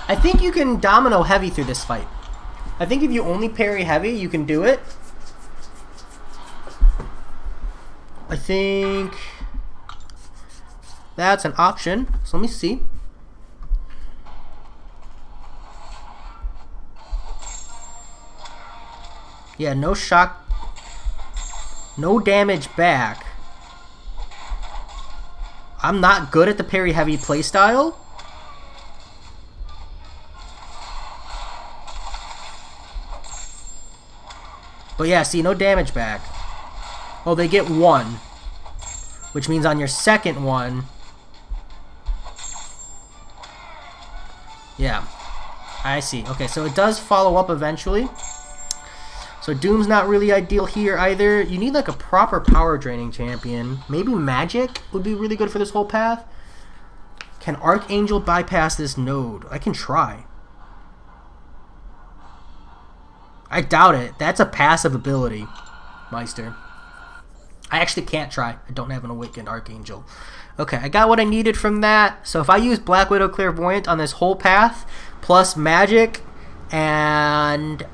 I think you can domino heavy through this fight. I think if you only parry heavy, you can do it. I think that's an option. So let me see. Yeah, no shock. No damage back. I'm not good at the parry heavy playstyle. But yeah, see, no damage back. Oh, they get 1. which means on your second one, yeah, I see. Okay, so it does follow up eventually. So Doom's not really ideal here either. You need like a proper power draining champion. Maybe Magic would be really good for this whole path. Can Archangel bypass this node? I can try. I doubt it. That's a passive ability, Meister. I actually can't try. I don't have an Awakened Archangel. Okay, I got what I needed from that. So if I use Black Widow Clairvoyant on this whole path, plus Magic, and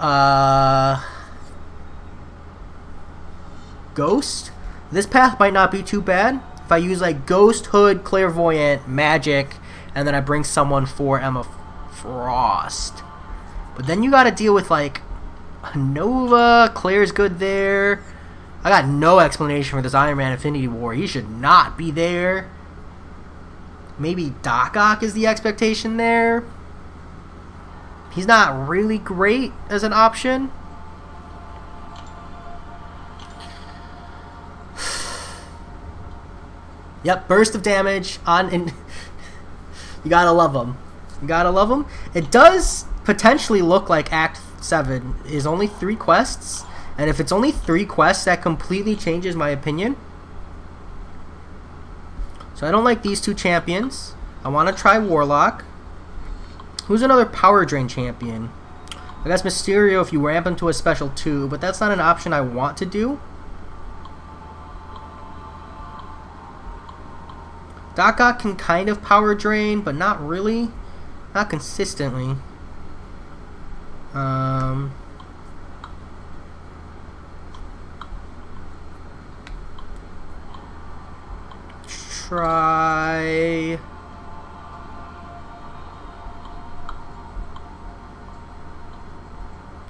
Ghost, this path might not be too bad. If I use like Ghost, Hood, Clairvoyant, Magic, and then I bring someone for Emma Frost. But then you gotta deal with like Nova. Claire's good there. I got no explanation for this Iron Man Infinity War. He should not be there. Maybe Doc Ock is the expectation there. He's not really great as an option. Yep, burst of damage on. You gotta love him. You gotta love him. It does potentially look like Act 7 is only 3 quests. And if it's only 3 quests, that completely changes my opinion. So I don't like these 2 champions. I want to try Warlock. Who's another power drain champion? I guess Mysterio if you ramp him to a special 2, but that's not an option I want to do. Doc Ock can kind of power drain, but not really. Not consistently. Try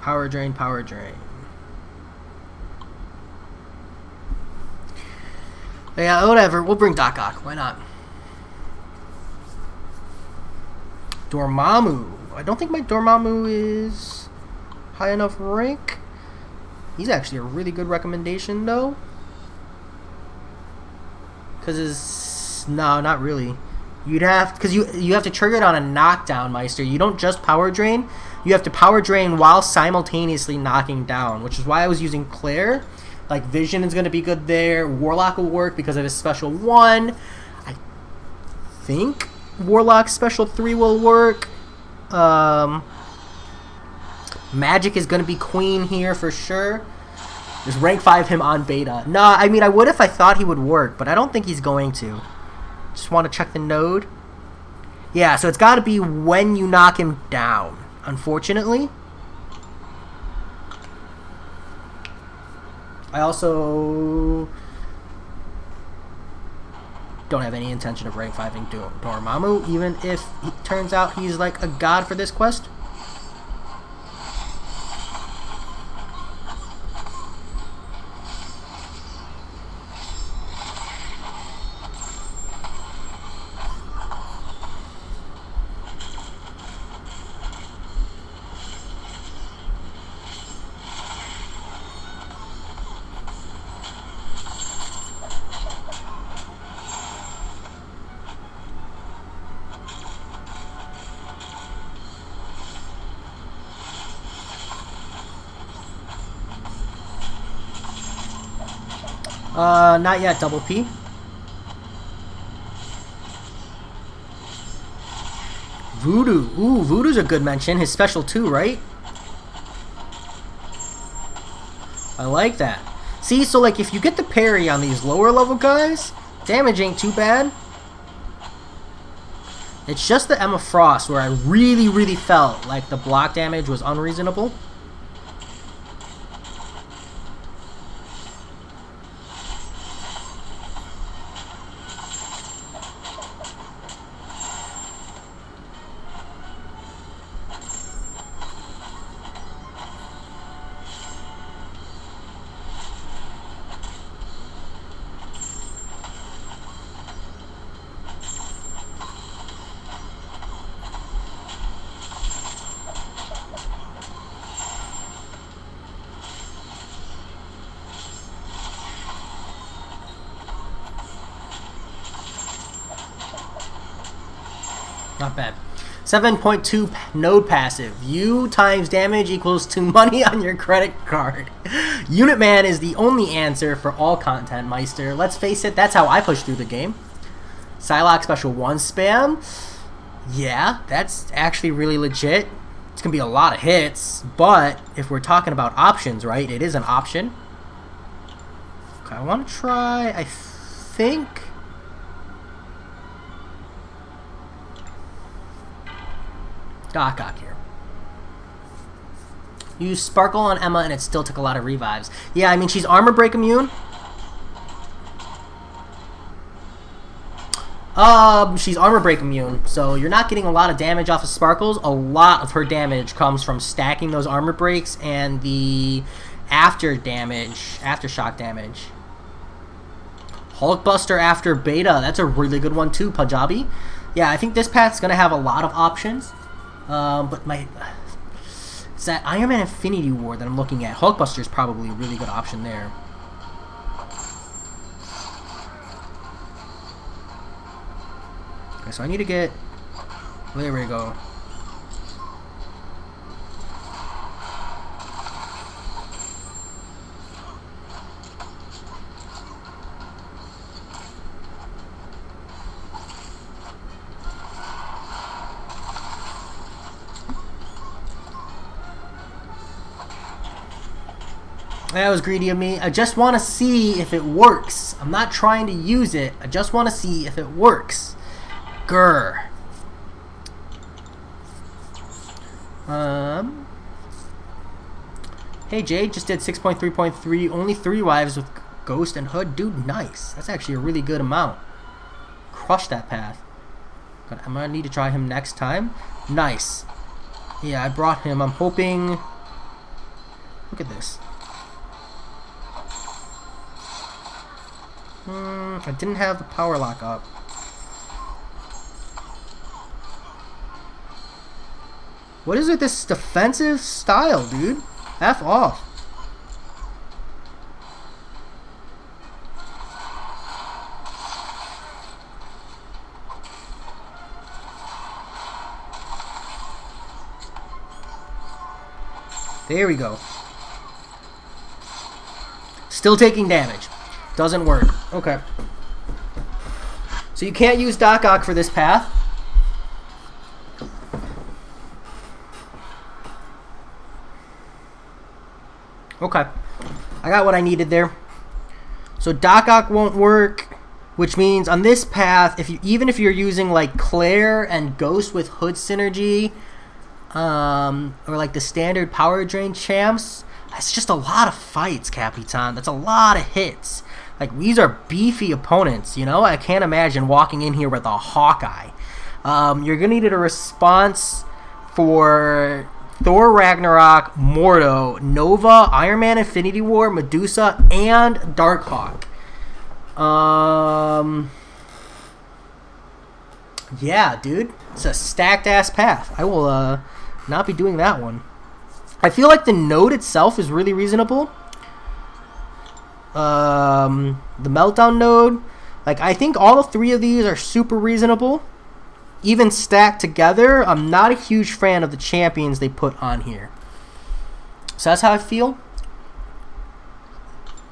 power drain, power drain. Yeah, whatever. We'll bring Doc Ock. Why not? Dormammu. I don't think my Dormammu is high enough rank. He's actually a really good recommendation, though. Because his... No, not really. You'd have... Because you have to trigger it on a knockdown, Meister. You don't just power drain. You have to power drain while simultaneously knocking down, which is why I was using Claire. Like, Vision is going to be good there. Warlock will work because of his special 1. I think Warlock's special 3 will work. Magic is going to be Queen here for sure. Just rank 5 him on beta. No, I mean, I would if I thought he would work, but I don't think he's going to. Just want to check the node. Yeah, so it's got to be when you knock him down, unfortunately. I also don't have any intention of rank 5ing Dormammu, even if it turns out he's like a god for this quest. Not yet, Double P. Voodoo. Ooh, Voodoo's a good mention. His special 2, right? I like that. See, so like if you get the parry on these lower level guys, damage ain't too bad. It's just the Emma Frost where I really felt like the block damage was unreasonable. Not bad. 7.2 node passive. U times damage equals to money on your credit card. Unit Man is the only answer for all content, Meister. Let's face it, that's how I push through the game. Psylocke special 1 spam. Yeah, that's actually really legit. It's going to be a lot of hits, but if we're talking about options, right, it is an option. Okay, I want to try, I think... Doc Ock here. Use Sparkle on Emma and it still took a lot of revives. Yeah, I mean, she's armor break immune. She's armor break immune, so you're not getting a lot of damage off of Sparkles. A lot of her damage comes from stacking those armor breaks and the aftershock damage. Hulkbuster after beta, that's a really good one too, Punjabi. Yeah, I think this path's gonna have a lot of options. But it's that Iron Man Infinity War that I'm looking at. Hulkbuster's probably a really good option there. Okay, so I need to get... There we go. That was greedy of me. I just want to see if it works. I'm not trying to use it. I just want to see if it works. Grr. Hey, Jade, just did 6.3.3. Only 3 wives with Ghost and Hood. Dude, nice. That's actually a really good amount. Crush that path. I'm going to need to try him next time. Nice. Yeah, I brought him. I'm hoping... Look at this. I didn't have the power lock up. What is with this defensive style, dude? F off. There we go. Still taking damage. Doesn't work. Okay. So you can't use Doc Ock for this path. Okay. I got what I needed there. So Doc Ock won't work, which means on this path, even if you're using like Claire and Ghost with Hood synergy, or like the standard power drain champs, that's just a lot of fights, Capitan. That's a lot of hits. Like, these are beefy opponents, you know? I can't imagine walking in here with a Hawkeye. You're going to need a response for Thor Ragnarok, Mordo, Nova, Iron Man Infinity War, Medusa, and Darkhawk. Yeah, dude. It's a stacked-ass path. I will not be doing that one. I feel like the node itself is really reasonable. The Meltdown node, like, I think all 3 of these are super reasonable. Even stacked together, I'm not a huge fan of the champions they put on here. So that's how I feel.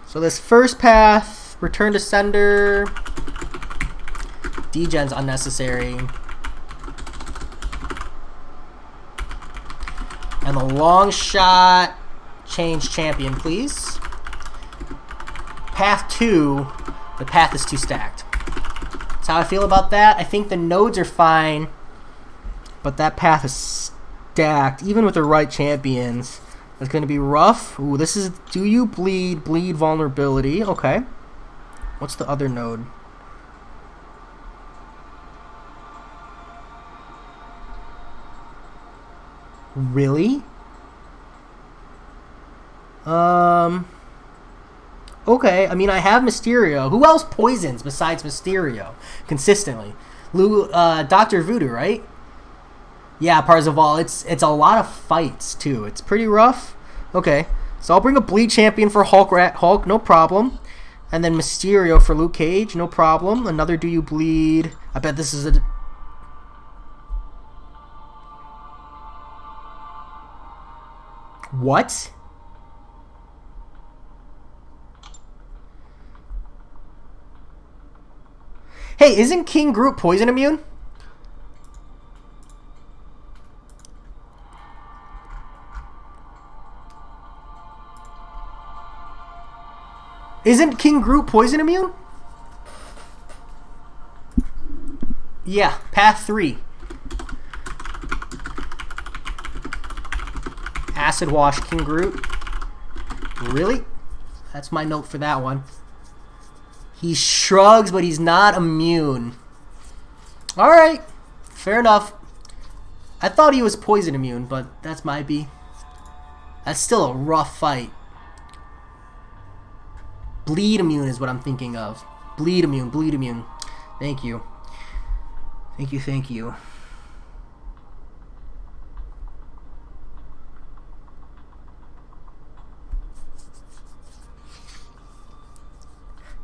So this first path, Return to Sender, Degen's unnecessary. And the long shot, change champion, please. Path 2, the path is too stacked. That's how I feel about that. I think the nodes are fine, but that path is stacked. Even with the right champions, it's going to be rough. Ooh, this is, do you bleed? Bleed vulnerability. Okay. What's the other node? Really? Okay, I mean, I have Mysterio. Who else poisons besides Mysterio consistently? Dr. Voodoo, right? Yeah, Parzival. It's a lot of fights, too. It's pretty rough. Okay, so I'll bring a Bleed Champion for Hulk, no problem. And then Mysterio for Luke Cage, no problem. Another Do You Bleed. I bet this is a... What? Hey, isn't King Groot poison immune? Isn't King Groot poison immune? Yeah, path 3. Acid wash King Groot. Really? That's my note for that one. He shrugs, but he's not immune. Alright. Fair enough. I thought he was poison immune, but that's my B. That's still a rough fight. Bleed immune is what I'm thinking of. Bleed immune, bleed immune. Thank you. Thank you, thank you.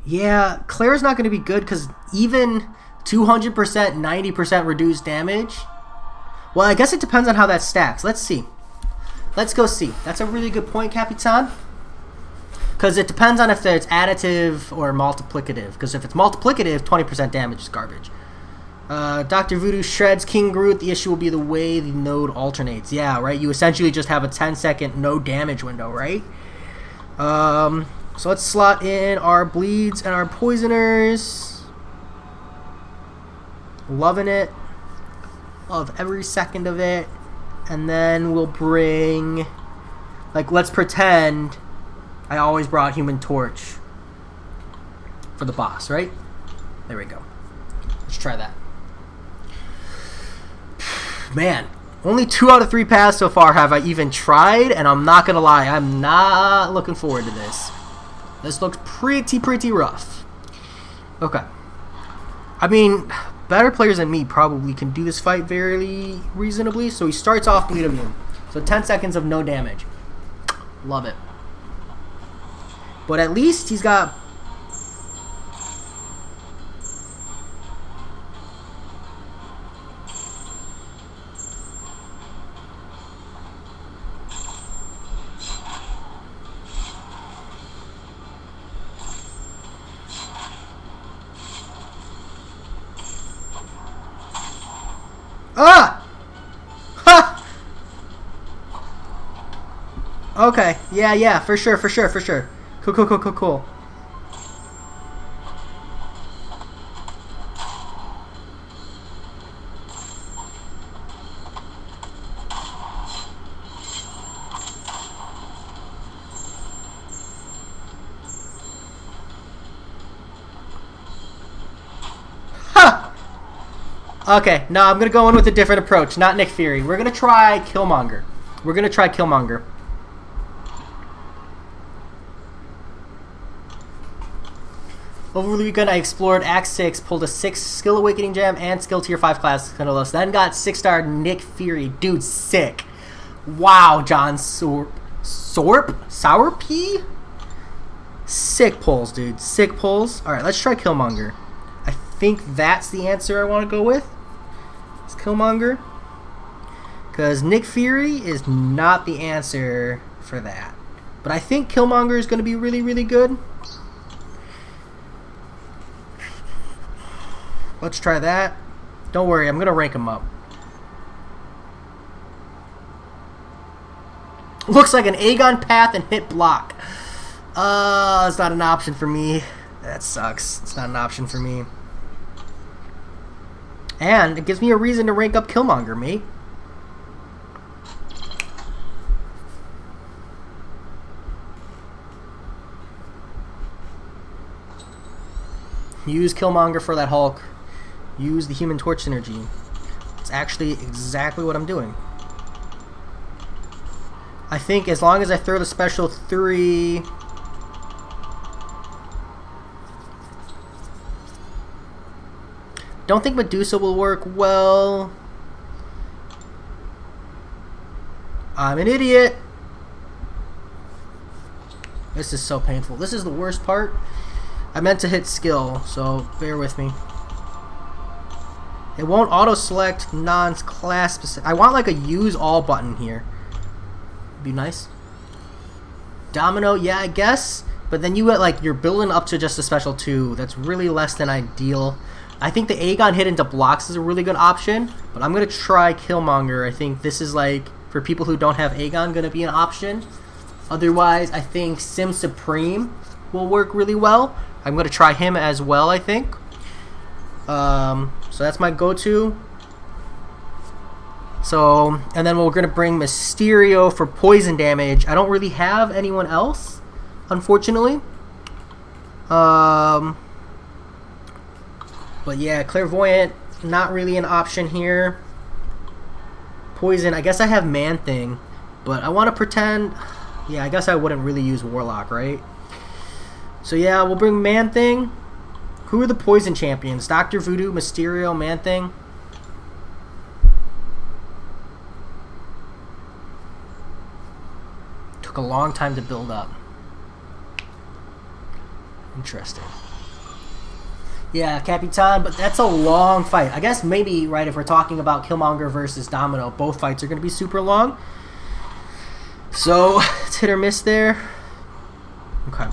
Yeah, Claire's not going to be good because even 200%, 90% reduced damage. Well, I guess it depends on how that stacks. Let's see. Let's go see. That's a really good point, Capitan. Because it depends on if it's additive or multiplicative. Because if it's multiplicative, 20% damage is garbage. Dr. Voodoo shreds King Groot. The issue will be the way the node alternates. Yeah, right? You essentially just have a 10-second no damage window, right? So let's slot in our bleeds and our poisoners. Loving it. Love every second of it. And then we'll bring... Like, let's pretend I always brought Human Torch for the boss, right? There we go. Let's try that. Man, only 2 out of 3 paths so far have I even tried, and I'm not gonna lie, I'm not looking forward to this. This looks pretty rough. Okay. I mean, better players than me probably can do this fight very reasonably. So he starts off bleed immune. So 10 seconds of no damage. Love it. But at least he's got... Ah! Ha! Okay. Yeah, for sure. Cool. Ha! Okay, no, I'm gonna go in with a different approach. Not Nick Fury. We're gonna try Killmonger. Over the weekend, I explored Act 6, pulled a 6 Skill Awakening Gem and Skill Tier 5 class Kindle, then got 6-star Nick Fury. Dude, sick. Wow, John Sourpy? Sick pulls, dude. Sick pulls. Alright, let's try Killmonger. I think that's the answer I want to go with. It's Killmonger. Because Nick Fury is not the answer for that. But I think Killmonger is going to be really good. Let's try that. Don't worry, I'm going to rank him up. Looks like an Aegon path and hit block. It's not an option for me. That sucks. It's not an option for me. And it gives me a reason to rank up Killmonger, mate. Use Killmonger for that Hulk. Use the Human Torch synergy. It's actually exactly what I'm doing. I think as long as I throw the special 3... Don't think Medusa will work well. I'm an idiot. This is so painful. This is the worst part. I meant to hit skill, so bear with me. It won't auto-select non-class specific. I want like a use all button here. Be nice. Domino, yeah, I guess. But then you get, like, you're building up to just a special 2. That's really less than ideal. I think the Aegon hit into blocks is a really good option. But I'm going to try Killmonger. I think this is, like, for people who don't have Aegon, going to be an option. Otherwise, I think Sim Supreme will work really well. I'm going to try him as well, I think. So that's my go-to. So, and then we're going to bring Mysterio for poison damage. I don't really have anyone else, unfortunately. But yeah, Clairvoyant, not really an option here. Poison, I guess I have Man-Thing. But I want to pretend... Yeah, I guess I wouldn't really use Warlock, right? So yeah, we'll bring Man-Thing. Who are the poison champions? Dr. Voodoo, Mysterio, Man-Thing. Took a long time to build up. Interesting. Yeah, Capitan, but that's a long fight. I guess maybe, right, if we're talking about Killmonger versus Domino, both fights are going to be super long. So, it's hit or miss there. Okay.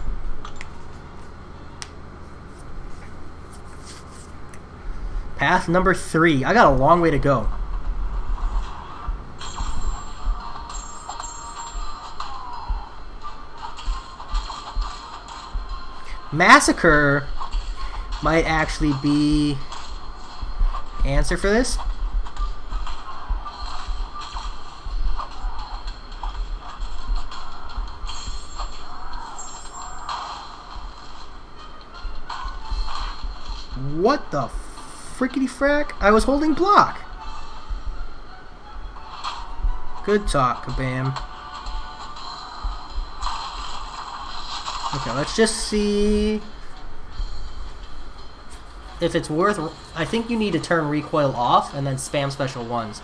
Path number 3. I got a long way to go. Massacre might actually be answer for this. What the frickety frack? I was holding block. Good talk, Kabam. Okay, let's just see if it's worth... I think you need to turn recoil off and then spam special ones.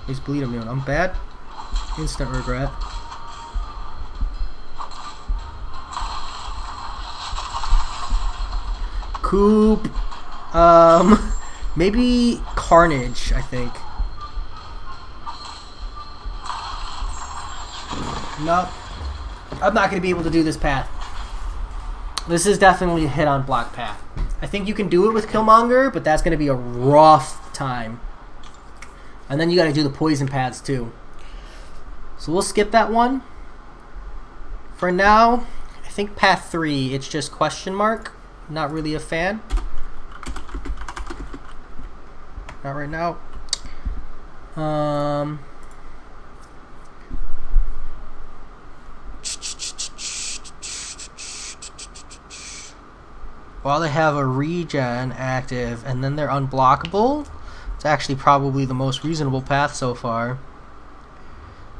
He's bleed immune. I'm bad. Instant regret. Coop. Maybe Carnage, I think. Nope. I'm not going to be able to do this path. This is definitely a hit on block path. I think you can do it with Killmonger, but that's going to be a rough time. And then you got to do the poison paths too. So we'll skip that one. For now, I think path 3, it's just question mark. Not really a fan. Not right now. While they have a regen active and then they're unblockable, it's actually probably the most reasonable path so far.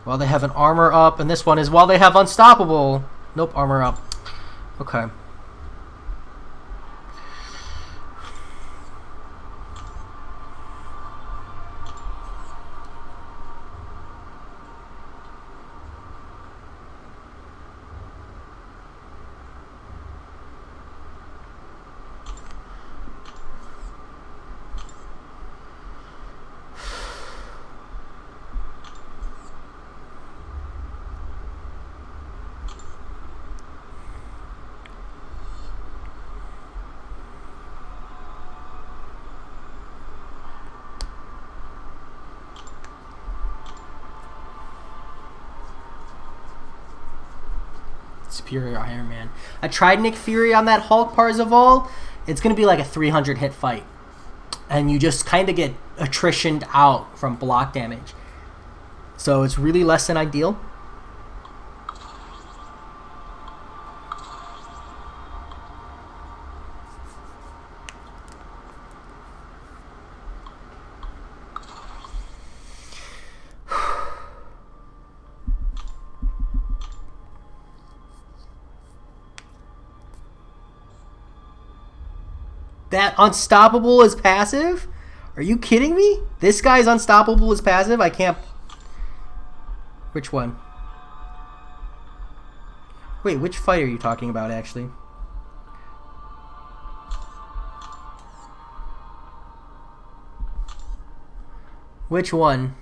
While they have an armor up, and this one is while they have unstoppable. Nope, armor up. Okay. Superior Iron Man. I tried Nick Fury on that Hulk Parzival. It's going to be like a 300 hit fight. And you just kind of get attritioned out from block damage. So it's really less than ideal. That unstoppable is passive? Are you kidding me? This guy's unstoppable is passive? I can't... Which one? Wait, which fight are you talking about, actually? Which one?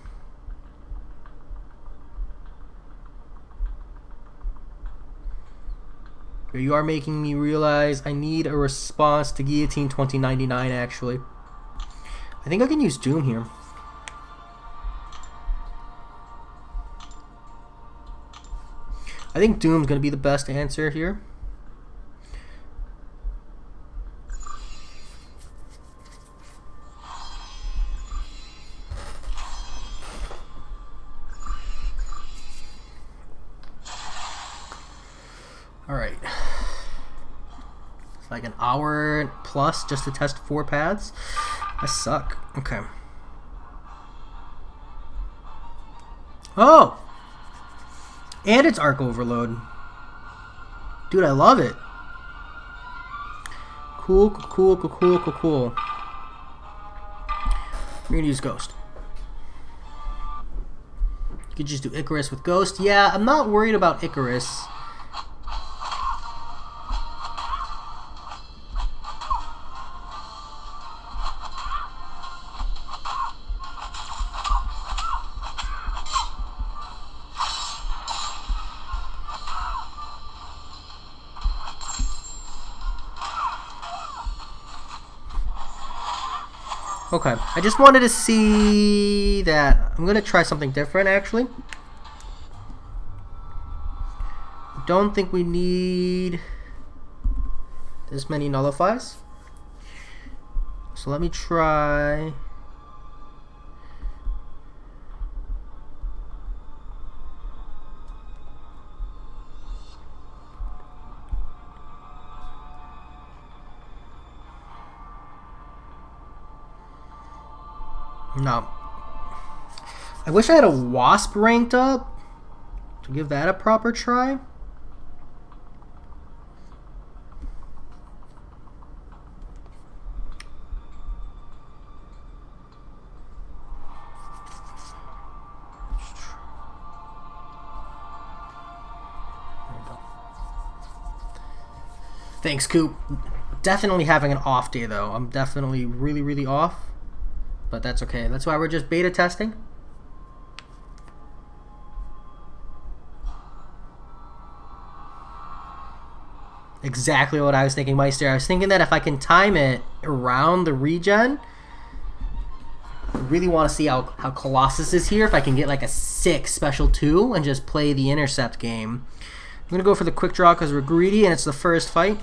You are making me realize I need a response to Guillotine 2099, actually. I think I can use Doom here. I think Doom's going to be the best answer here. Alright. It's like an hour plus just to test 4 paths. I suck. Okay. Oh! And it's Arc Overload. Dude, I love it. Cool. We're gonna use Ghost. You could just do Icarus with Ghost. Yeah, I'm not worried about Icarus. Okay, I just wanted to see that. I'm gonna try something different, actually. Don't think we need this many nullifies. So let me try. No. I wish I had a Wasp ranked up to give that a proper try. Thanks, Coop. Definitely having an off day, though. I'm definitely really off. But that's okay. That's why we're just beta testing. Exactly what I was thinking, Meister. I was thinking that if I can time it around the regen, I really want to see how Colossus is here. If I can get like a 6 special 2 and just play the intercept game. I'm going to go for the quick draw because we're greedy and it's the first fight.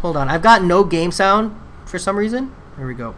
Hold on, I've got no game sound for some reason. Here we go.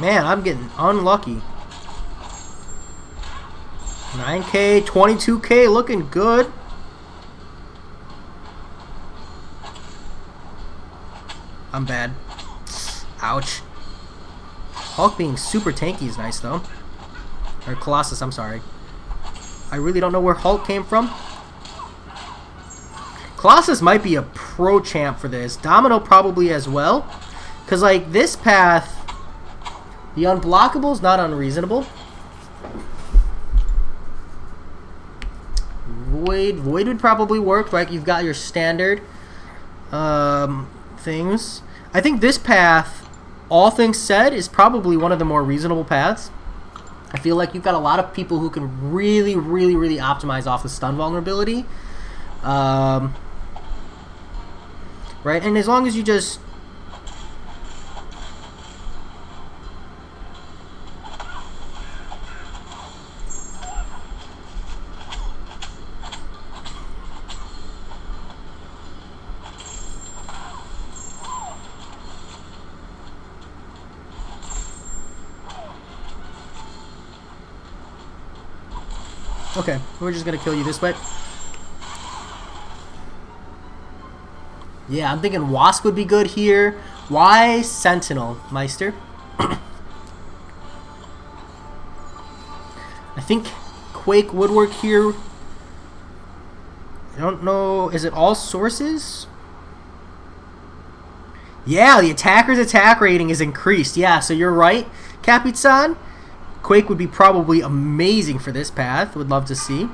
Man, I'm getting unlucky. 9K, 22K, looking good. I'm bad. Ouch. Hulk being super tanky is nice, though. Or Colossus, I'm sorry. I really don't know where Hulk came from. Colossus might be a pro champ for this. Domino probably as well. Because, like, this path... The unblockable is not unreasonable. Void would probably work, right? You've got your standard things. I think this path, all things said, is probably one of the more reasonable paths. I feel like you've got a lot of people who can really optimize off the stun vulnerability. Right? And as long as you just... Okay, we're just gonna kill you this way. Yeah, I'm thinking Wasp would be good here. Why Sentinel, Meister? I think Quake would work here. I don't know. Is it all sources? Yeah, the attacker's attack rating is increased. Yeah, so you're right, Capitsan. Quake would be probably amazing for this path. Would love to see. Okay,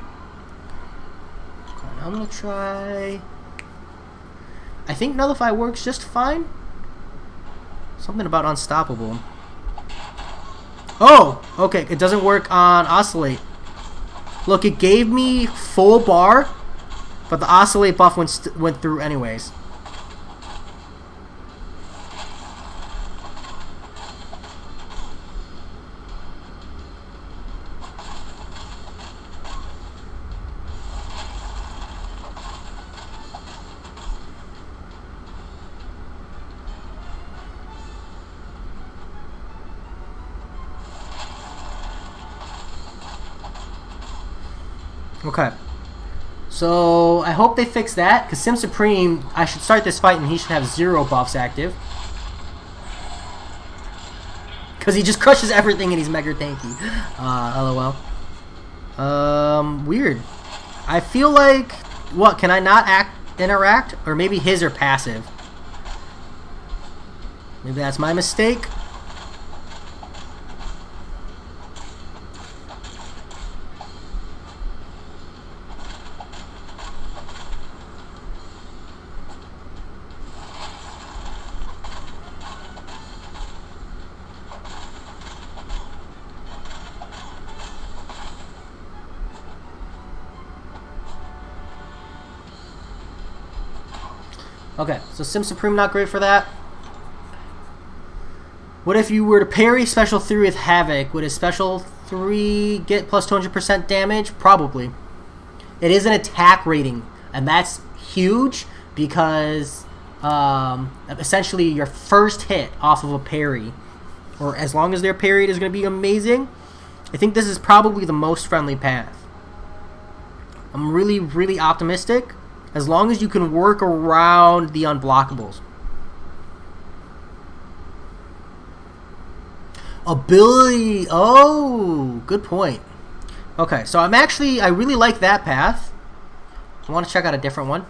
I'm going to try... I think Nullify works just fine. Something about Unstoppable. Oh! Okay, it doesn't work on Oscillate. Look, it gave me full bar, but the Oscillate buff went through anyways. Okay. So, I hope they fix that, because Sim Supreme, I should start this fight and he should have 0 buffs active. Because he just crushes everything and he's mega tanky. LOL. Weird. I feel like... What, can I not interact? Or maybe his are passive. Maybe that's my mistake. Okay, so Sim Supreme not great for that. What if you were to parry Special 3 with Havoc? Would his Special 3 get plus 200% damage? Probably. It is an attack rating, and that's huge because essentially your first hit off of a parry, or as long as they're parried, is going to be amazing. I think this is probably the most friendly path. I'm really, really optimistic. As long as you can work around the unblockables. Ability. Oh, good point. Okay, so I really like that path. I want to check out a different one.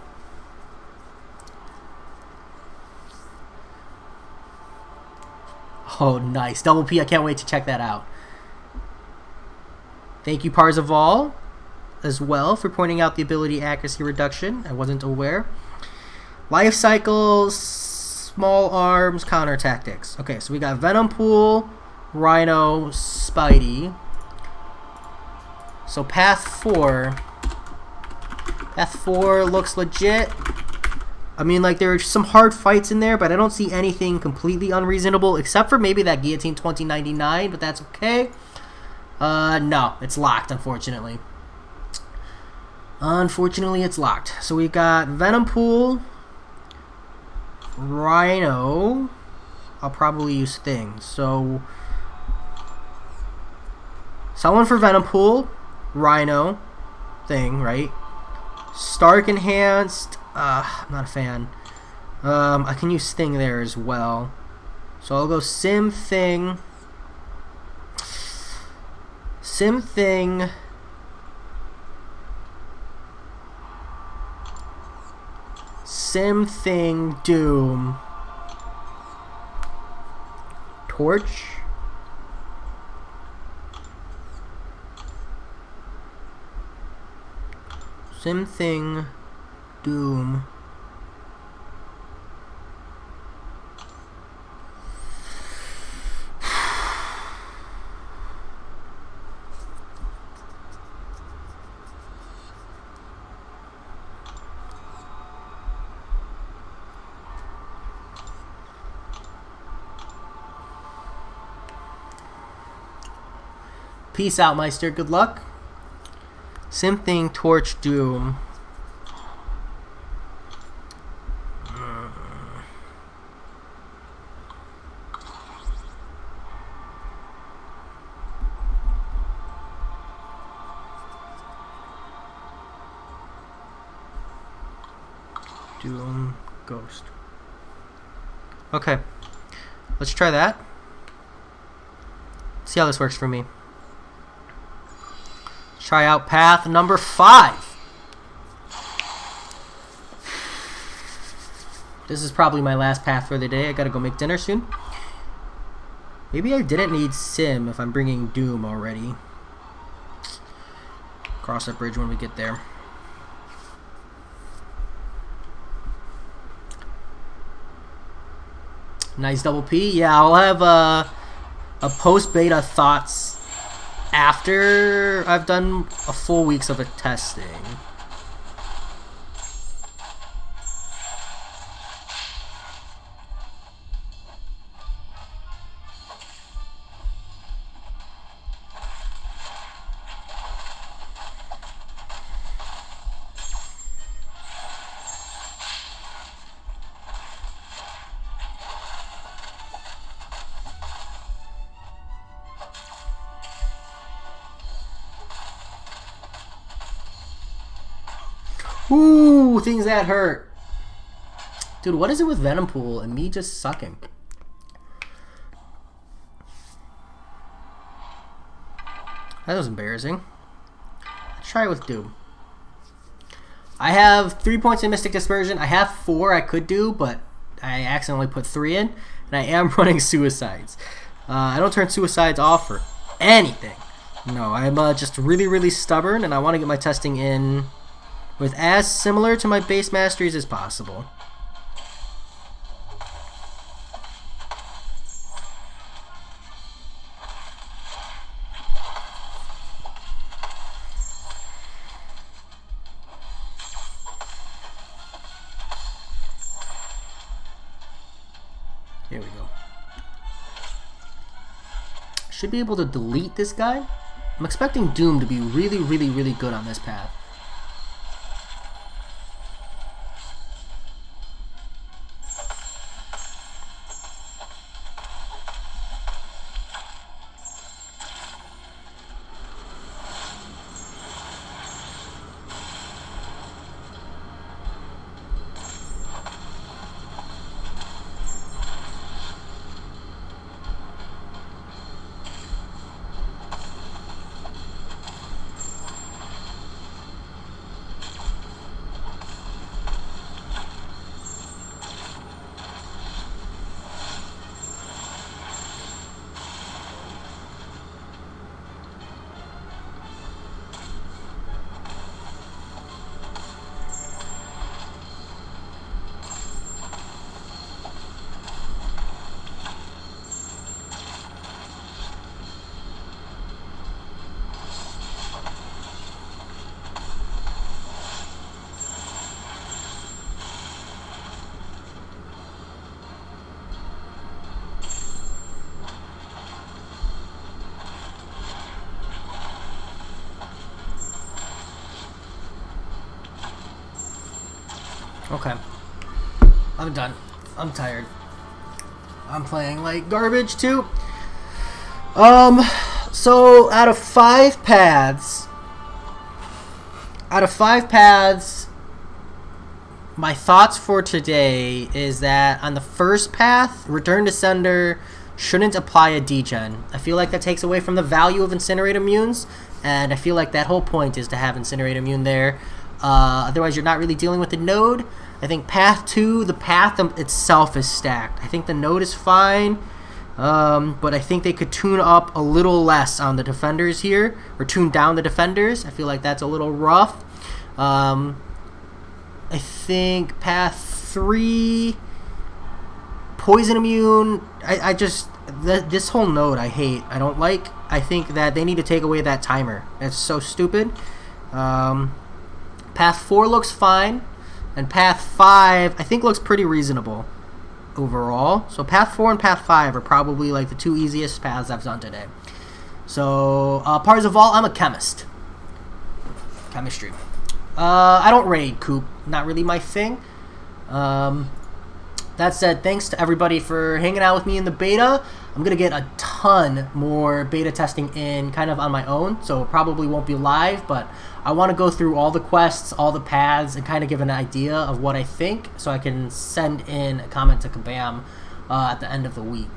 Oh, nice. Double P, I can't wait to check that out. Thank you, Parzival, as well, for pointing out the ability accuracy reduction. I wasn't aware. Life cycles, small arms, counter tactics. Okay, so we got Venom Pool, Rhino, Spidey. So path 4. Path 4 looks legit. I mean, like, there are some hard fights in there, but I don't see anything completely unreasonable, except for maybe that Guillotine 2099, but that's okay. No, it's locked, unfortunately. Unfortunately, it's locked. So we got Venom Pool, Rhino. I'll probably use Thing. So someone for Venom Pool, Rhino, Thing, right? Stark Enhanced. I'm not a fan. I can use Thing there as well. So I'll go Sim Thing. Sim Thing. Sim Thing Doom. Torch. Sim Thing Doom. Peace out, Meister. Good luck. Sim Thing, Torch, Doom. Doom. Ghost. Okay. Let's try that. See how this works for me. Try out path number 5. This is probably my last path for the day. I gotta go make dinner soon. Maybe I didn't need Sim if I'm bringing Doom already. Cross that bridge when we get there. Nice double P. Yeah, I'll have a post-beta thoughts after I've done a full weeks of testing. Ooh, things that hurt. Dude, what is it with Venom Pool and me just sucking? That was embarrassing. Let's try it with Doom. I have 3 points in Mystic Dispersion. I have 4 I could do, but I accidentally put 3 in. And I am running Suicides. I don't turn Suicides off for anything. No, I'm just really, really stubborn, and I want to get my testing in with as similar to my base masteries as possible. Here we go. Should be able to delete this guy. I'm expecting Doom to be really, really, really good on this path. Okay. I'm done. I'm tired. I'm playing like garbage too. So out of 5 paths, my thoughts for today is that on the first path, Return to Sender shouldn't apply a degen. I feel like that takes away from the value of Incinerate Immunes, and I feel like that whole point is to have Incinerate Immune there. Otherwise, you're not really dealing with the node. I think path 2, the path itself is stacked. I think the node is fine, but I think they could tune up a little less on the defenders here, or tune down the defenders. I feel like that's a little rough. I think path 3, Poison Immune, this whole node I hate. I don't like. I think that they need to take away that timer. It's so stupid. Path 4 looks fine, and Path 5 I think looks pretty reasonable overall. So Path 4 and Path 5 are probably like the 2 easiest paths I've done today. So Parzival, I'm a chemist. Chemistry. I don't raid Coop, not really my thing. That said, thanks to everybody for hanging out with me in the beta. I'm going to get a ton more beta testing in kind of on my own, so it probably won't be live, but I want to go through all the quests, all the paths, and kind of give an idea of what I think so I can send in a comment to Kabam at the end of the week.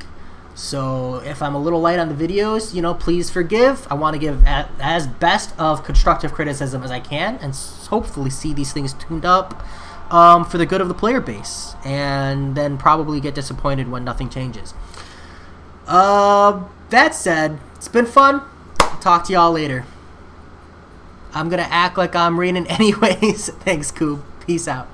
So if I'm a little light on the videos, please forgive. I want to give as best of constructive criticism as I can and hopefully see these things tuned up for the good of the player base, and then probably get disappointed when nothing changes. That said, it's been fun. I'll talk to y'all later. I'm going to act like I'm reading anyways. Thanks, Coop. Peace out.